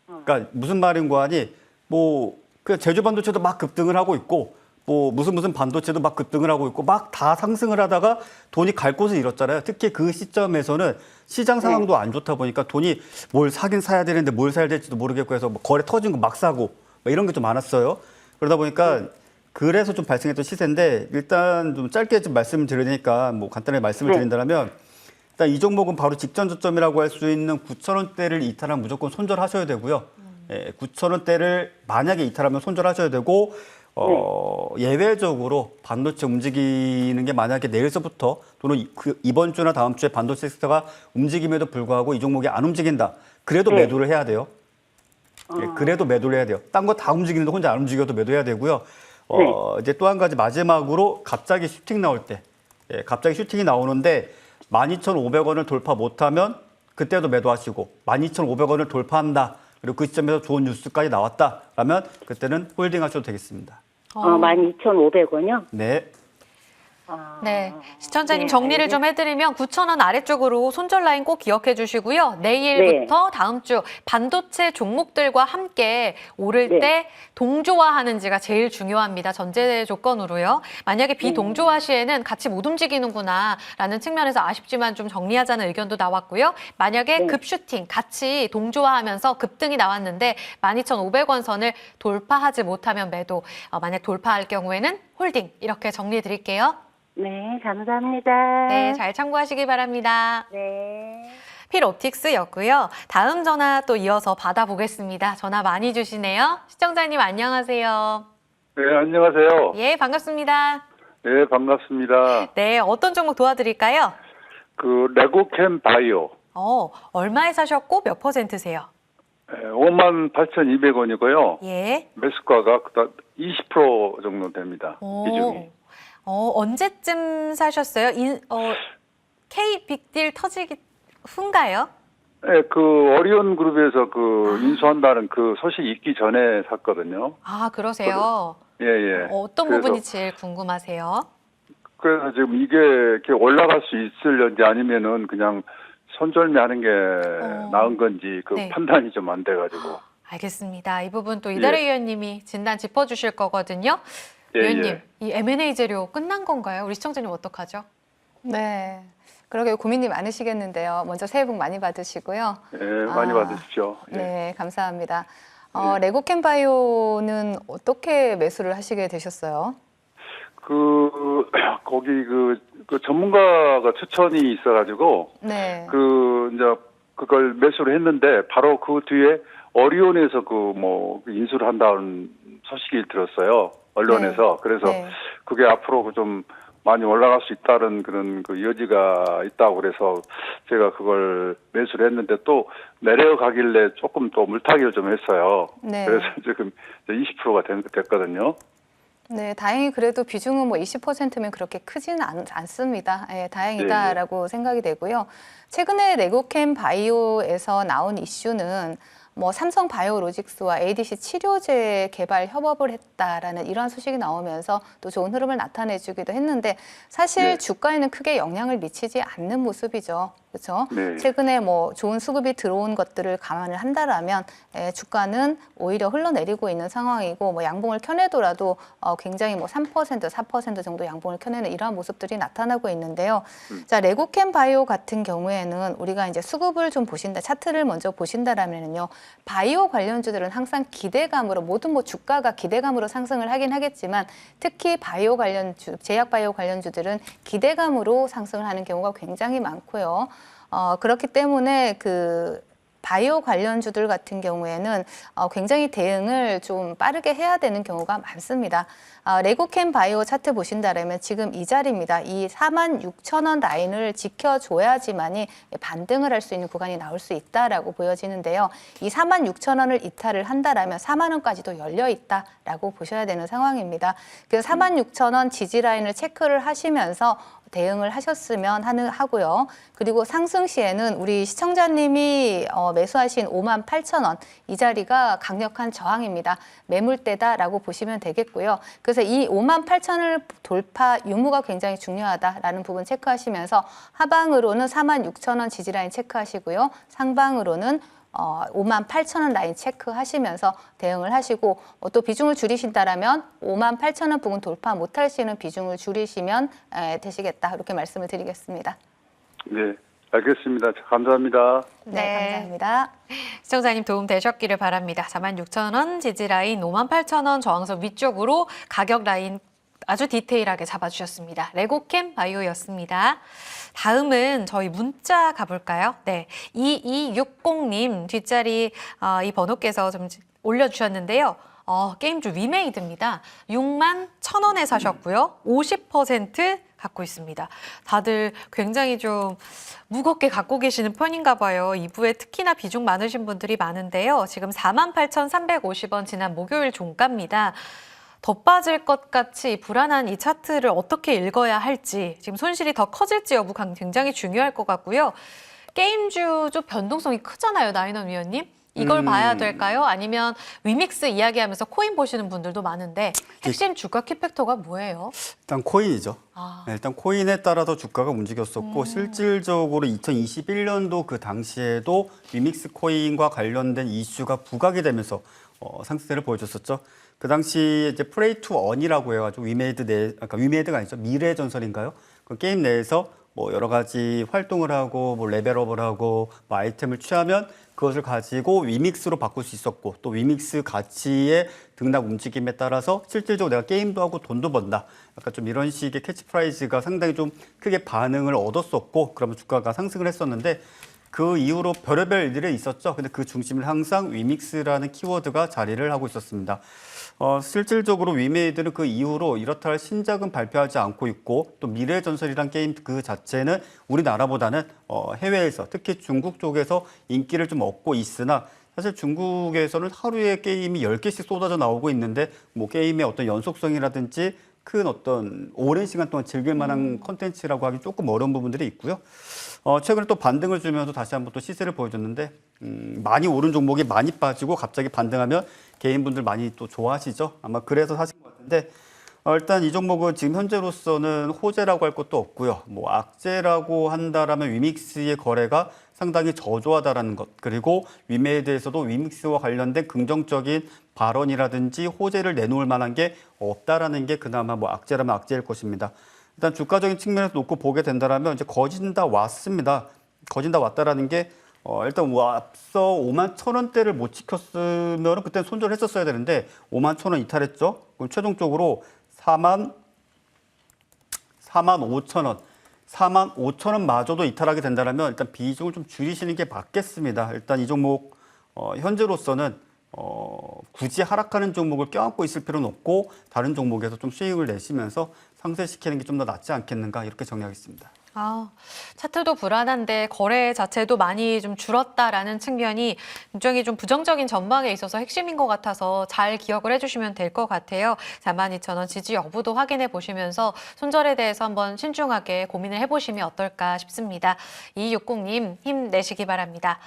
그러니까 무슨 말인가 하니 뭐 그 제주 반도체도 막 급등을 하고 있고 뭐 무슨 반도체도 막 급등을 하고 있고 막 다 상승을 하다가 돈이 갈 곳을 잃었잖아요. 특히 그 시점에서는 시장 상황도 안 좋다 보니까 돈이 뭘 사긴 사야 되는데 뭘 사야 될지도 모르겠고 해서 뭐 거래 터진 거 막 사고 뭐 이런 게 좀 많았어요. 그러다 보니까 그래서 좀 발생했던 시세인데 일단 좀 짧게 좀 말씀을 드리니까 뭐 간단하게 말씀을 드린다면 일단 이 종목은 바로 직전 저점이라고 할 수 있는 9,000원대를 이탈하면 무조건 손절하셔야 되고요. 9,000원대를 만약에 이탈하면 손절하셔야 되고 예외적으로 반도체 움직이는 게 만약에 내일서부터 또는 이번 주나 다음 주에 반도체 섹터가 움직임에도 불구하고 이 종목이 안 움직인다. 그래도 매도를 해야 돼요. 그래도 매도를 해야 돼요. 딴 거 다 움직이는데 혼자 안 움직여도 매도해야 되고요. 이제 또 한 가지 마지막으로 갑자기 슈팅 나올 때, 갑자기 슈팅이 나오는데 12,500원을 돌파 못하면 그때도 매도하시고 12,500원을 돌파한다. 그리고 그 시점에서 좋은 뉴스까지 나왔다라면 그때는 홀딩 하셔도 되겠습니다. 12,500원이요? 네. 네, 시청자님 정리를 좀 해드리면 9,000원 아래쪽으로 손절 라인 꼭 기억해 주시고요. 내일부터 다음 주 반도체 종목들과 함께 오를 때 동조화하는지가 제일 중요합니다. 전제 조건으로요. 만약에 비동조화 시에는 같이 못 움직이는구나라는 측면에서 아쉽지만 좀 정리하자는 의견도 나왔고요. 만약에 급슈팅 같이 동조화하면서 급등이 나왔는데 12,500원 선을 돌파하지 못하면 매도, 만약 돌파할 경우에는 홀딩 이렇게 정리해 드릴게요. 네, 감사합니다. 네, 잘 참고하시기 바랍니다. 네. 필옵틱스였고요. 다음 전화 또 이어서 받아보겠습니다. 전화 많이 주시네요. 시청자님 안녕하세요. 네, 안녕하세요. 예, 반갑습니다. 네, 반갑습니다. 네, 어떤 종목 도와드릴까요? 그 레고캠 바이오 얼마에 사셨고 몇 %세요? 58,200원이고요. 예. 매수가가 20% 정도 됩니다. 비중이. 언제쯤 사셨어요? K 빅딜 터지기 후인가요? 네, 그 어리온 그룹에서 그 인수한다는 그 소식 있기 전에 샀거든요. 아, 그러세요? 예, 예. 어떤 부분이 제일 궁금하세요? 그래서 지금 이게 이렇게 올라갈 수 있을런지 아니면은 그냥 손절매하는 게 나은 건지 그 네. 판단이 좀 안 돼가지고. 알겠습니다. 이 부분 또 이달의 위원님이 진단 짚어주실 거거든요. 예, 위원님, 예. 이 M&A 재료 끝난 건가요? 우리 시청자님 어떡하죠? 네. 그러게 고민이 많으시겠는데요. 먼저 새해 복 많이 받으시고요. 예, 많이 받으십시오. 예. 네, 감사합니다. 레고캠바이오는 어떻게 매수를 하시게 되셨어요? 거기 그 전문가가 추천이 있어가지고 네. 이제 그걸 매수를 했는데 바로 그 뒤에 어리온에서 인수를 한다는 소식이 들었어요. 언론에서. 그래서 네. 그게 앞으로 좀 많이 올라갈 수 있다는 그런 그 여지가 있다고 그래서 제가 그걸 매수를 했는데 또 내려가길래 조금 또 물타기를 좀 했어요. 네. 그래서 지금 20%가 됐거든요. 네, 다행히 그래도 비중은 뭐 20%면 그렇게 크지는 않습니다. 예, 다행이다라고 생각이 되고요. 최근에 레고캠 바이오에서 나온 이슈는 뭐 삼성 바이오로직스와 ADC 치료제 개발 협업을 했다라는 이러한 소식이 나오면서 또 좋은 흐름을 나타내주기도 했는데 사실 네. 주가에는 크게 영향을 미치지 않는 모습이죠. 그렇죠? 네. 최근에 뭐 좋은 수급이 들어온 것들을 감안을 한다라면 주가는 오히려 흘러내리고 있는 상황이고 뭐 양봉을 켜내더라도 굉장히 뭐 3%, 4% 정도 양봉을 켜내는 이러한 모습들이 나타나고 있는데요. 자, 레고캠 바이오 같은 경우에는 우리가 이제 수급을 좀 보신다, 차트를 먼저 보신다라면요. 바이오 관련주들은 항상 기대감으로 모든 뭐 주가가 기대감으로 상승을 하긴 하겠지만 특히 바이오 관련주, 제약 바이오 관련주들은 기대감으로 상승을 하는 경우가 굉장히 많고요. 그렇기 때문에 바이오 관련주들 같은 경우에는 굉장히 대응을 좀 빠르게 해야 되는 경우가 많습니다. 레고캠 바이오 차트 보신다면 지금 이 자리입니다. 이 46,000원 라인을 지켜줘야지만이 반등을 할 수 있는 구간이 나올 수 있다라고 보여지는데요. 이 46,000원을 이탈을 한다라면 4만 원까지도 열려 있다라고 보셔야 되는 상황입니다. 그래서 46,000원 지지 라인을 체크를 하시면서 대응을 하셨으면 하고요. 그리고 상승 시에는 우리 시청자님이 매수하신 58,000원 이 자리가 강력한 저항입니다. 매물대다라고 보시면 되겠고요. 그래서 이 58,000원을 돌파 유무가 굉장히 중요하다라는 부분 체크하시면서 하방으로는 46,000원 지지라인 체크하시고요. 상방으로는 58,000원 라인 체크하시면서 대응을 하시고 또 비중을 줄이신다라면 58,000원 부근 돌파 못할 수 있는 비중을 줄이시면 되시겠다 이렇게 말씀을 드리겠습니다. 네, 알겠습니다. 감사합니다. 네, 감사합니다. 시청자님 도움 되셨기를 바랍니다. 46,000원 지지라인, 58,000원 저항선 위쪽으로 가격 라인 아주 디테일하게 잡아주셨습니다. 레고캠 바이오였습니다. 다음은 저희 문자 가볼까요? 네, 2260님 뒷자리 이 번호께서 좀 올려주셨는데요. 게임주 위메이드입니다. 61,000원에 사셨고요. 50% 갖고 있습니다. 다들 굉장히 좀 무겁게 갖고 계시는 편인가 봐요. 2부에 특히나 비중 많으신 분들이 많은데요. 지금 48,350원 지난 목요일 종가입니다. 더 빠질 것 같이 불안한 이 차트를 어떻게 읽어야 할지, 지금 손실이 더 커질지 여부 굉장히 중요할 것 같고요. 게임주 좀 변동성이 크잖아요, 나인원 위원님. 이걸 봐야 될까요? 아니면 위믹스 이야기하면서 코인 보시는 분들도 많은데 핵심 주가 키팩터가 뭐예요? 일단 코인이죠. 네, 일단 코인에 따라서 주가가 움직였었고 실질적으로 2021년도 그 당시에도 위믹스 코인과 관련된 이슈가 부각이 되면서 상승세를 보여줬었죠. 그 당시 이제 프레이 투 언이라고 해가지고 위메이드가 아니죠. 미래전설인가요? 그 게임 내에서 뭐 여러 가지 활동을 하고 뭐 레벨업을 하고 뭐 아이템을 취하면 그것을 가지고 위믹스로 바꿀 수 있었고 또 위믹스 가치의 등락 움직임에 따라서 실질적으로 내가 게임도 하고 돈도 번다. 약간 좀 이런 식의 캐치프라이즈가 상당히 좀 크게 반응을 얻었었고 그러면 주가가 상승을 했었는데 그 이후로 별의별 일들이 있었죠. 근데 그 중심을 항상 위믹스라는 키워드가 자리를 하고 있었습니다. 실질적으로 위메이드는 그 이후로 이렇다 할 신작은 발표하지 않고 있고 또 미래전설이란 게임 그 자체는 우리나라보다는 해외에서 특히 중국 쪽에서 인기를 좀 얻고 있으나 사실 중국에서는 하루에 게임이 10개씩 쏟아져 나오고 있는데 뭐 게임의 어떤 연속성이라든지 큰 어떤 오랜 시간 동안 즐길 만한 컨텐츠라고 하기 조금 어려운 부분들이 있고요. 최근에 또 반등을 주면서 다시 한번 또 시세를 보여줬는데 많이 오른 종목이 많이 빠지고 갑자기 반등하면 개인분들 많이 또 좋아하시죠. 아마 그래서 사신 것 같은데 일단 이 종목은 지금 현재로서는 호재라고 할 것도 없고요. 뭐 악재라고 한다라면 위믹스의 거래가 상당히 저조하다라는 것 그리고 위메이드에서도 위믹스와 관련된 긍정적인 발언이라든지 호재를 내놓을 만한 게 없다라는 게 그나마 뭐 악재라면 악재일 것입니다. 일단 주가적인 측면에서 놓고 보게 된다라면 이제 거진다 왔습니다. 거진다 왔다라는 게 일단 앞서 5만 1,000원대를 못 지켰으면 그때 손절했었어야 되는데 5만 1,000원 이탈했죠. 그럼 최종적으로 4만 5,000원, 4만 5,000원 마저도 이탈하게 된다면 일단 비중을 좀 줄이시는 게 맞겠습니다. 일단 이 종목 현재로서는 굳이 하락하는 종목을 껴안고 있을 필요는 없고 다른 종목에서 좀 수익을 내시면서 상쇄시키는 게 좀 더 낫지 않겠는가 이렇게 정리하겠습니다. 차트도 불안한데 거래 자체도 많이 좀 줄었다라는 측면이 굉장히 좀 부정적인 전망에 있어서 핵심인 것 같아서 잘 기억을 해주시면 될 것 같아요. 42,000원 지지 여부도 확인해 보시면서 손절에 대해서 한번 신중하게 고민을 해보시면 어떨까 싶습니다. 2260님 힘내시기 바랍니다.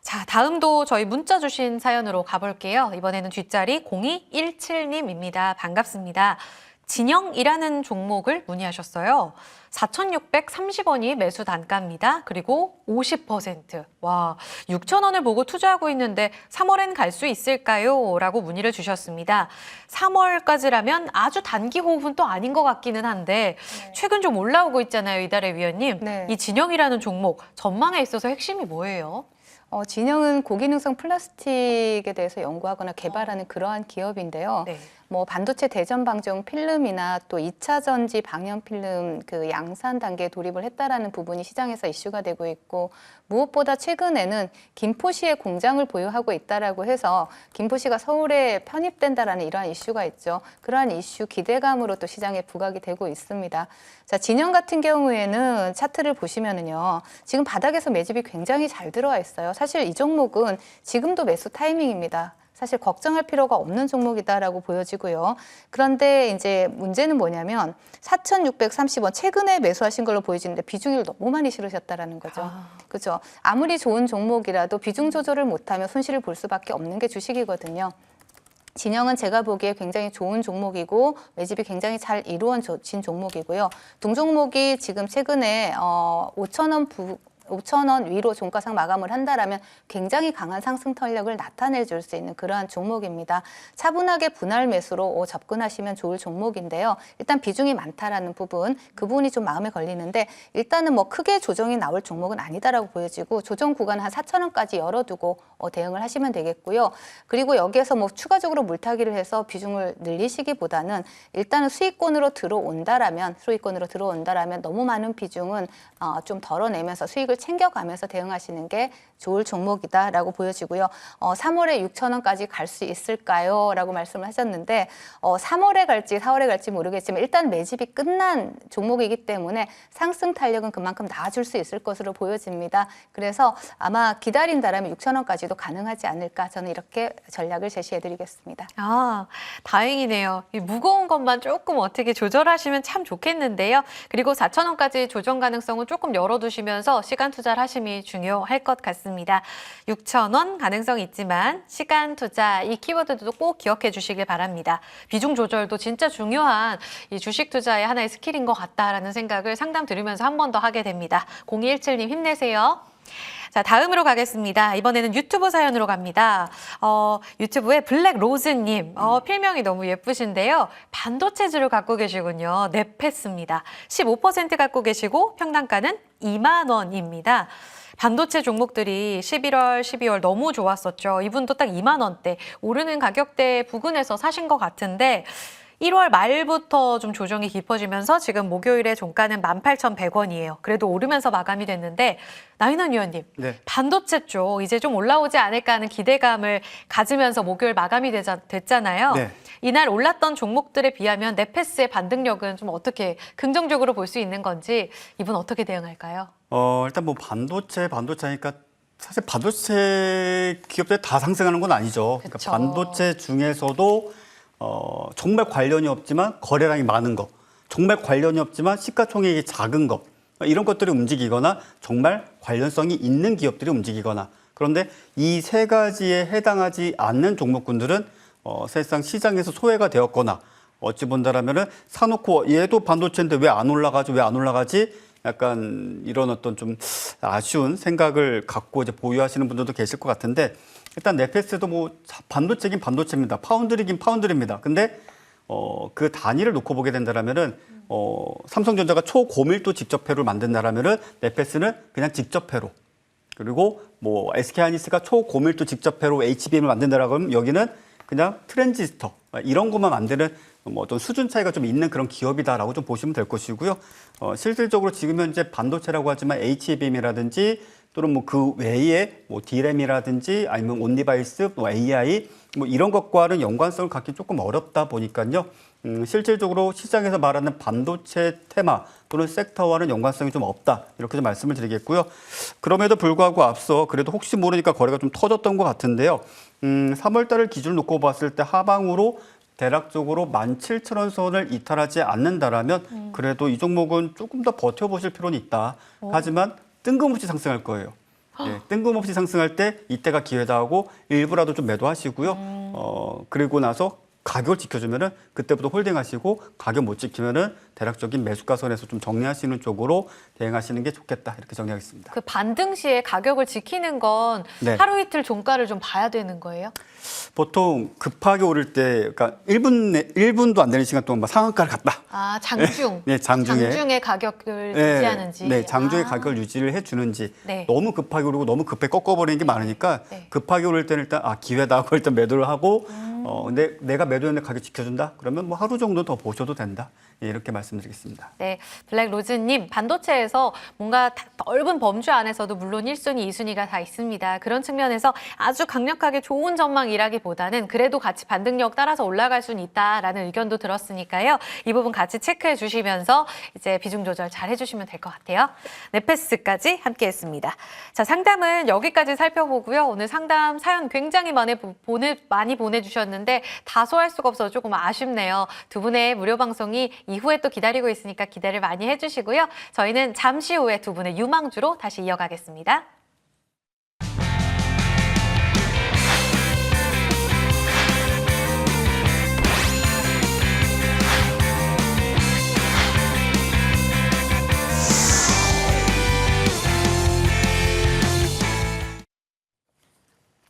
자, 다음도 저희 문자 주신 사연으로 가볼게요. 이번에는 뒷자리 0217님입니다. 반갑습니다. 진영이라는 종목을 문의하셨어요. 4,630원이 매수 단가입니다. 그리고 50%. 와, 6,000원을 보고 투자하고 있는데 3월엔 갈 수 있을까요? 라고 문의를 주셨습니다. 3월까지라면 아주 단기 호흡은 또 아닌 것 같기는 한데 최근 좀 올라오고 있잖아요, 이달의 위원님. 네. 이 진영이라는 종목 전망에 있어서 핵심이 뭐예요? 진영은 고기능성 플라스틱에 대해서 연구하거나 개발하는 그러한 기업인데요. 네. 뭐 반도체 대전 방정 필름이나 또 2차 전지 방연 필름 그 양산 단계에 돌입을 했다라는 부분이 시장에서 이슈가 되고 있고 무엇보다 최근에는 김포시에 공장을 보유하고 있다라고 해서 김포시가 서울에 편입된다라는 이러한 이슈가 있죠. 그러한 이슈 기대감으로 또 시장에 부각이 되고 있습니다. 자, 진영 같은 경우에는 차트를 보시면은요. 지금 바닥에서 매집이 굉장히 잘 들어와 있어요. 사실 이 종목은 지금도 매수 타이밍입니다. 사실 걱정할 필요가 없는 종목이다라고 보여지고요. 그런데 이제 문제는 뭐냐면 4,630원 최근에 매수하신 걸로 보여지는데 비중을 너무 많이 실으셨다라는 거죠. 그렇죠. 아무리 좋은 종목이라도 비중 조절을 못하면 손실을 볼 수밖에 없는 게 주식이거든요. 진영은 제가 보기에 굉장히 좋은 종목이고 매집이 굉장히 잘 이루어진 종목이고요. 동종목이 지금 최근에 5,000원 위로 종가상 마감을 한다라면 굉장히 강한 상승 탄력을 나타내 줄 수 있는 그러한 종목입니다. 차분하게 분할 매수로 접근하시면 좋을 종목인데요. 일단 비중이 많다라는 부분, 그 부분이 좀 마음에 걸리는데 일단은 뭐 크게 조정이 나올 종목은 아니다라고 보여지고 조정 구간 한 4,000원까지 열어두고 대응을 하시면 되겠고요. 그리고 여기에서 뭐 추가적으로 물타기를 해서 비중을 늘리시기보다는 일단은 수익권으로 들어온다라면 너무 많은 비중은 좀 덜어내면서 수익을 챙겨가면서 대응하시는 게 좋을 종목이다라고 보여지고요. 3월에 6,000원까지 갈 수 있을까요? 라고 말씀을 하셨는데 3월에 갈지 4월에 갈지 모르겠지만 일단 매집이 끝난 종목이기 때문에 상승 탄력은 그만큼 나아질 수 있을 것으로 보여집니다. 그래서 아마 기다린다라면 6,000원까지도 가능하지 않을까 저는 이렇게 전략을 제시해드리겠습니다. 다행이네요. 이 무거운 것만 조금 어떻게 조절하시면 참 좋겠는데요. 그리고 4,000원까지 조정 가능성은 조금 열어두시면서 시간 투자를 하심이 중요할 것 같습니다. 6,000원 가능성 있지만 시간 투자 이 키워드도 꼭 기억해 주시길 바랍니다. 비중 조절도 진짜 중요한 이 주식 투자의 하나의 스킬인 것 같다라는 생각을 상담 들으면서 한 번 더 하게 됩니다. 0217님 힘내세요. 자, 다음으로 가겠습니다. 이번에는 유튜브 사연으로 갑니다. 유튜브에 블랙로즈님, 필명이 너무 예쁘신데요. 반도체주를 갖고 계시군요. 넷패스입니다. 15% 갖고 계시고 평단가는 2만 원입니다. 반도체 종목들이 11월, 12월 너무 좋았었죠. 이분도 딱 2만 원대, 오르는 가격대 부근에서 사신 것 같은데 1월 말부터 좀 조정이 깊어지면서 지금 목요일에 종가는 18,100원이에요. 그래도 오르면서 마감이 됐는데 나인원 위원님, 네. 반도체 쪽 이제 좀 올라오지 않을까 하는 기대감을 가지면서 목요일 마감이 됐잖아요. 네. 이날 올랐던 종목들에 비하면 넷패스의 반등력은 좀 어떻게 긍정적으로 볼 수 있는 건지 이분 어떻게 대응할까요? 일단 뭐 반도체니까 사실 반도체 기업들이 다 상승하는 건 아니죠. 그쵸. 그러니까 반도체 중에서도 정말 관련이 없지만 거래량이 많은 거, 정말 관련이 없지만 시가총액이 작은 거, 이런 것들이 움직이거나 정말 관련성이 있는 기업들이 움직이거나, 그런데 이 세 가지에 해당하지 않는 종목군들은 사실상 시장에서 소외가 되었거나, 어찌 본다라면은 사놓고 얘도 반도체인데 왜 안 올라가지? 약간 이런 어떤 좀 아쉬운 생각을 갖고 이제 보유하시는 분들도 계실 것 같은데, 일단 넷패스도 뭐 반도체긴 반도체입니다. 파운드리긴 파운드리입니다. 근데 그 단위를 놓고 보게 된다면은 삼성전자가 초고밀도 직접회로를 만든다라면은 네페스는 그냥 직접회로. 그리고 뭐 SK하이닉스가 초고밀도 직접회로 HBM을 만든다라고 하면 여기는 그냥 트랜지스터 이런 것만 만드는 뭐 어떤 수준 차이가 좀 있는 그런 기업이다라고 좀 보시면 될 것이고요. 실질적으로 지금 현재 반도체라고 하지만 HBM이라든지 또는 뭐 그 외에 뭐 D램이라든지 아니면 온디바이스, 뭐 AI 뭐 이런 것과는 연관성을 갖기 조금 어렵다 보니까요. 실질적으로 시장에서 말하는 반도체 테마 또는 섹터와는 연관성이 좀 없다. 이렇게 좀 말씀을 드리겠고요. 그럼에도 불구하고 앞서 그래도 혹시 모르니까 거래가 좀 터졌던 것 같은데요. 3월 달을 기준 놓고 봤을 때 하방으로 대략적으로 17,000원 선을 이탈하지 않는다라면 그래도 이 종목은 조금 더 버텨보실 필요는 있다. 하지만 뜬금없이 상승할 거예요. 예, 뜬금없이 상승할 때 이때가 기회다 하고 일부라도 좀 매도하시고요. 그리고 나서 가격을 지켜주면은 그때부터 홀딩하시고 가격 못 지키면은 대략적인 매수가선에서 좀 정리하시는 쪽으로 대응하시는 게 좋겠다 이렇게 정리하겠습니다. 그 반등 시에 가격을 지키는 건 네. 하루 이틀 종가를 좀 봐야 되는 거예요? 보통 급하게 오를 때, 그러니까 1분도 안 되는 시간 동안 막 상한가를 갔다. 아, 장중. 네, 장중에. 가격을 네, 유지하는지. 네, 장중에 아. 가격을 유지를 해주는지. 네. 너무 급하게 오르고 너무 급하게 꺾어버리는 게 많으니까 네. 급하게 오를 때는 일단 기회다 하고 일단 매도를 하고 근데 내가 매도했는데 가격 지켜준다? 그러면 뭐 하루 정도 더 보셔도 된다. 예, 이렇게 말씀드리겠습니다. 네, 블랙로즈님, 반도체에서 뭔가 넓은 범주 안에서도 물론 1순위, 2순위가 다 있습니다. 그런 측면에서 아주 강력하게 좋은 전망이라기보다는 그래도 같이 반등력 따라서 올라갈 수는 있다라는 의견도 들었으니까요. 이 부분 같이 체크해 주시면서 이제 비중 조절 잘 해주시면 될 것 같아요. 네페스까지 함께했습니다. 자, 상담은 여기까지 살펴보고요. 오늘 상담 사연 굉장히 많이 보내주셨는데 다소할 수가 없어서 조금 아쉽네요. 두 분의 무료 방송이 이후에 또 기다리고 있으니까 기대를 많이 해주시고요. 저희는 잠시 후에 두 분의 유망주로 다시 이어가겠습니다.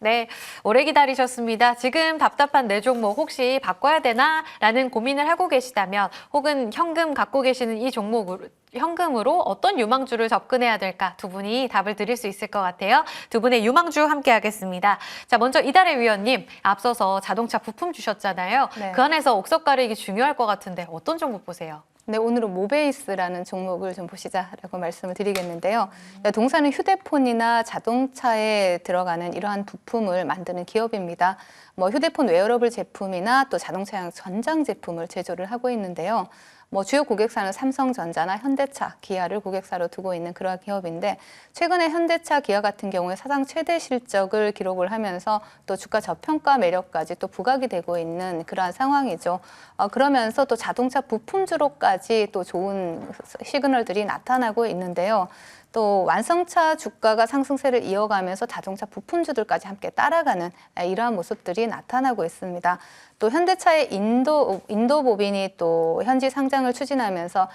네, 오래 기다리셨습니다. 지금 답답한 내 종목 혹시 바꿔야 되나? 라는 고민을 하고 계시다면 혹은 현금 갖고 계시는 이 종목으로 현금으로 어떤 유망주를 접근해야 될까? 두 분이 답을 드릴 수 있을 것 같아요. 두 분의 유망주 함께 하겠습니다. 자, 먼저 이달의 위원님, 앞서서 자동차 부품 주셨잖아요. 네. 그 안에서 옥석 가리기 중요할 것 같은데 어떤 종목 보세요? 네, 오늘은 모베이스라는 종목을 좀 보시자라고 말씀을 드리겠는데요. 동사는 휴대폰이나 자동차에 들어가는 이러한 부품을 만드는 기업입니다. 뭐 휴대폰 웨어러블 제품이나 또 자동차용 전장 제품을 제조를 하고 있는데요. 뭐 주요 고객사는 삼성전자나 현대차, 기아를 고객사로 두고 있는 그러한 기업인데 최근에 현대차, 기아 같은 경우에 사상 최대 실적을 기록을 하면서 또 주가 저평가 매력까지 또 부각이 되고 있는 그러한 상황이죠. 그러면서 또 자동차 부품주로까지 또 좋은 시그널들이 나타나고 있는데요. 또 완성차 주가가 상승세를 이어가면서 자동차 부품주들까지 함께 따라가는 이러한 모습들이 나타나고 있습니다. 또 현대차의 인도보빈이 또 현지 상장을 추진하면서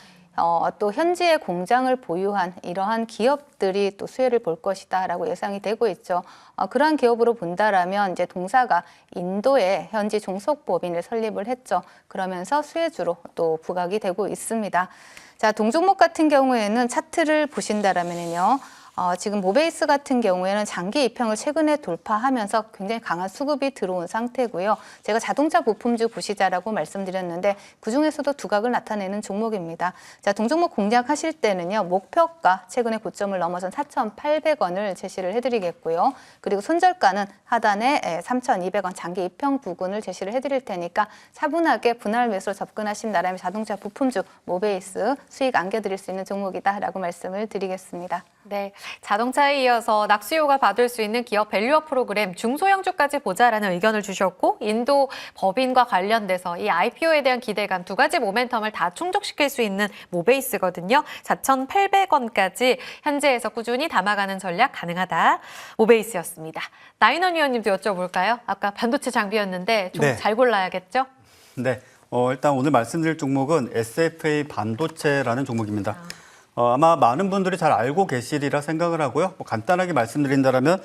또 현지에 공장을 보유한 이러한 기업들이 또 수혜를 볼 것이다라고 예상이 되고 있죠. 그러한 기업으로 본다라면 이제 동사가 인도에 현지 종속법인을 설립을 했죠. 그러면서 수혜주로 또 부각이 되고 있습니다. 자, 동종목 같은 경우에는 차트를 보신다라면요. 지금 모베이스 같은 경우에는 장기 입형을 최근에 돌파하면서 굉장히 강한 수급이 들어온 상태고요. 제가 자동차 부품주 보시자라고 말씀드렸는데 그중에서도 두각을 나타내는 종목입니다. 자, 동종목 공략하실 때는요. 목표가 최근에 고점을 넘어선 4,800원을 제시를 해드리겠고요. 그리고 손절가는 하단에 3,200원 장기 입형 부근을 제시를 해드릴 테니까 차분하게 분할 매수로 접근하신다면 자동차 부품주 모베이스 수익 안겨드릴 수 있는 종목이다라고 말씀을 드리겠습니다. 네, 자동차에 이어서 낙수효가 받을 수 있는 기업 밸류업 프로그램 중소형주까지 보자라는 의견을 주셨고 인도 법인과 관련돼서 이 IPO에 대한 기대감 두 가지 모멘텀을 다 충족시킬 수 있는 모베이스거든요. 4,800원까지 현재에서 꾸준히 담아가는 전략 가능하다. 모베이스였습니다. 나인원 위원님도 여쭤볼까요? 아까 반도체 장비였는데 좀 네. 잘 골라야겠죠? 네, 일단 오늘 말씀드릴 종목은 SFA 반도체라는 종목입니다. 아마 많은 분들이 잘 알고 계시리라 생각을 하고요. 뭐 간단하게 말씀드린다면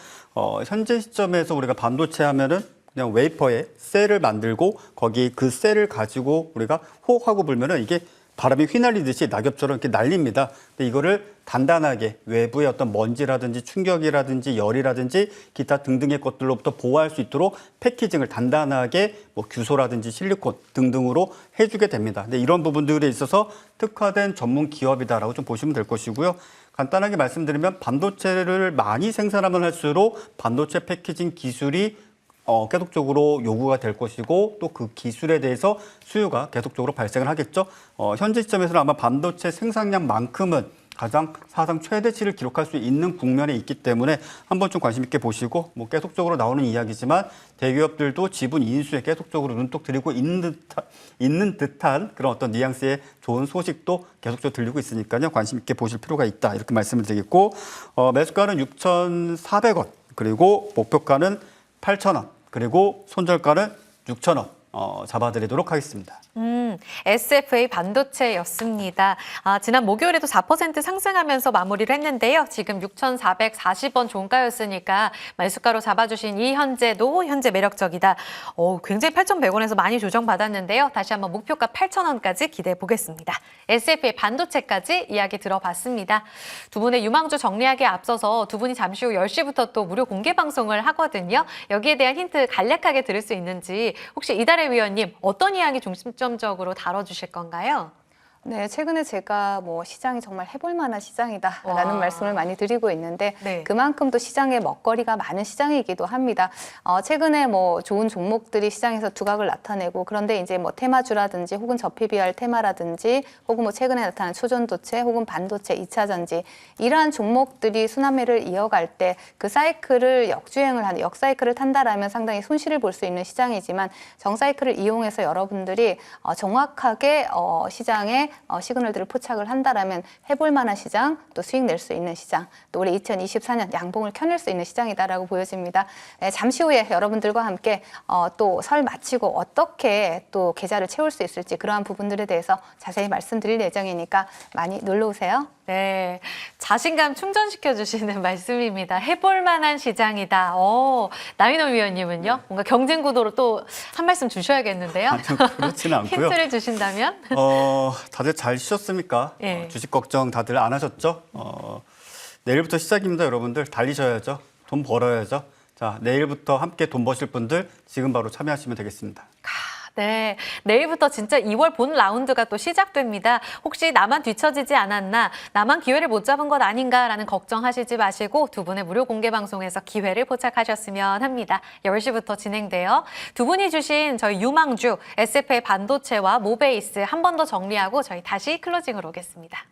현재 시점에서 우리가 반도체 하면은 그냥 웨이퍼에 셀을 만들고 거기 그 셀을 가지고 우리가 호흡 하고 불면은 이게 바람이 휘날리듯이 낙엽처럼 이렇게 날립니다. 근데 이거를 단단하게 외부의 어떤 먼지라든지 충격이라든지 열이라든지 기타 등등의 것들로부터 보호할 수 있도록 패키징을 단단하게 뭐 규소라든지 실리콘 등등으로 해주게 됩니다. 근데 이런 부분들에 있어서 특화된 전문 기업이다라고 좀 보시면 될 것이고요. 간단하게 말씀드리면 반도체를 많이 생산하면 할수록 반도체 패키징 기술이 계속적으로 요구가 될 것이고 또 그 기술에 대해서 수요가 계속적으로 발생을 하겠죠. 현재 시점에서는 아마 반도체 생산량만큼은 가장 사상 최대치를 기록할 수 있는 국면에 있기 때문에 한번 좀 관심 있게 보시고 뭐 계속적으로 나오는 이야기지만 대기업들도 지분 인수에 계속적으로 눈독 들이고 있는 듯한 그런 어떤 뉘앙스의 좋은 소식도 계속적으로 들리고 있으니까요. 관심 있게 보실 필요가 있다. 이렇게 말씀을 드리겠고 매수가는 6,400원 그리고 목표가는 8,000원 그리고 손절가는 6,000원 잡아드리도록 하겠습니다. SFA 반도체였습니다. 지난 목요일에도 4% 상승하면서 마무리를 했는데요. 지금 6,440원 종가였으니까 매수가로 잡아주신 이 현재도 현재 매력적이다. 굉장히 8,100원에서 많이 조정받았는데요. 다시 한번 목표가 8,000원까지 기대해 보겠습니다. SFA 반도체까지 이야기 들어봤습니다. 두 분의 유망주 정리하기에 앞서서 두 분이 잠시 후 10시부터 또 무료 공개 방송을 하거든요. 여기에 대한 힌트 간략하게 들을 수 있는지 혹시 이달의 위원님 어떤 이야기 중점적으로 다뤄주실 건가요? 네, 최근에 제가 뭐 시장이 정말 해볼 만한 시장이다라는 와. 말씀을 많이 드리고 있는데 네. 그만큼 또 시장에 먹거리가 많은 시장이기도 합니다. 최근에 뭐 좋은 종목들이 시장에서 두각을 나타내고 그런데 이제 뭐 테마주라든지 혹은 저PBR 테마라든지 혹은 뭐 최근에 나타난 초전도체 혹은 반도체, 2차 전지 이러한 종목들이 순환매를 이어갈 때 그 사이클을 역사이클을 탄다라면 상당히 손실을 볼 수 있는 시장이지만 정사이클을 이용해서 여러분들이 정확하게 시장에 시그널들을 포착을 한다라면 해볼 만한 시장, 또 수익 낼 수 있는 시장, 또 올해 2024년 양봉을 켜낼 수 있는 시장이다라고 보여집니다. 잠시 후에 여러분들과 함께 또 설 마치고 어떻게 또 계좌를 채울 수 있을지 그러한 부분들에 대해서 자세히 말씀드릴 예정이니까 많이 놀러 오세요. 네, 자신감 충전시켜 주시는 말씀입니다. 해볼 만한 시장이다. 나인호 위원님은요? 뭔가 경쟁 구도로 또 한 말씀 주셔야겠는데요. 아니요, 그렇지는 않고요. 힌트를 주신다면? 다들 잘 쉬셨습니까? 예. 주식 걱정 다들 안 하셨죠? 내일부터 시작입니다, 여러분들. 달리셔야죠. 돈 벌어야죠. 자, 내일부터 함께 돈 버실 분들 지금 바로 참여하시면 되겠습니다. 네, 내일부터 진짜 2월 본 라운드가 또 시작됩니다. 혹시 나만 뒤처지지 않았나, 나만 기회를 못 잡은 것 아닌가라는 걱정하시지 마시고 두 분의 무료 공개 방송에서 기회를 포착하셨으면 합니다. 10시부터 진행돼요. 두 분이 주신 저희 유망주 SFA 반도체와 모베이스 한 번 더 정리하고 저희 다시 클로징으로 오겠습니다.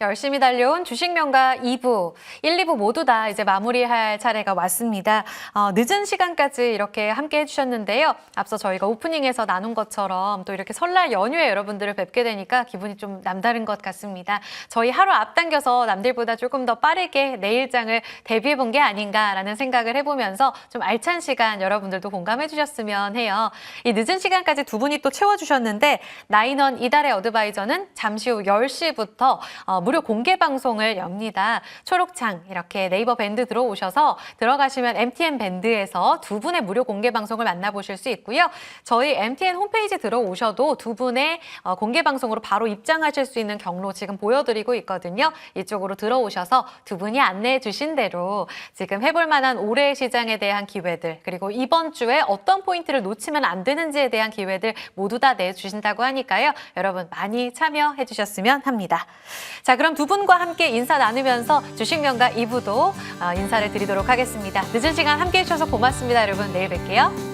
열심히 달려온 주식명가 2부, 1, 2부 모두 다 이제 마무리할 차례가 왔습니다. 늦은 시간까지 이렇게 함께 해주셨는데요. 앞서 저희가 오프닝에서 나눈 것처럼 또 이렇게 설날 연휴에 여러분들을 뵙게 되니까 기분이 좀 남다른 것 같습니다. 저희 하루 앞당겨서 남들보다 조금 더 빠르게 내일장을 대비해 본 게 아닌가라는 생각을 해보면서 좀 알찬 시간 여러분들도 공감해 주셨으면 해요. 이 늦은 시간까지 두 분이 또 채워주셨는데 나인원 이달의 어드바이저는 잠시 후 10시부터 무료 공개 방송을 엽니다. 초록창 시장 이렇게 네이버 밴드 들어가시면 MTN 밴드에서 두 분의 무료 공개 방송을 만나보실 수 있고요. 저희 MTN 홈페이지 들어오셔도 두 분의 공개 방송으로 바로 입장하실 수 있는 경로 지금 보여드리고 있거든요. 이쪽으로 들어오셔서 두 분이 안내해 주신 대로 지금 해볼 만한 올해의 시장에 대한 기회들, 그리고 이번 주에 어떤 포인트를 놓치면 안 되는지에 대한 기회들 모두 다 내주신다고 하니까요. 여러분 많이 참여해 주셨으면 합니다. 자, 그럼 두 분과 함께 인사 나누면서 주식명가 2부도 인사를 드리도록 하겠습니다. 늦은 시간 함께해 주셔서 고맙습니다. 여러분 내일 뵐게요.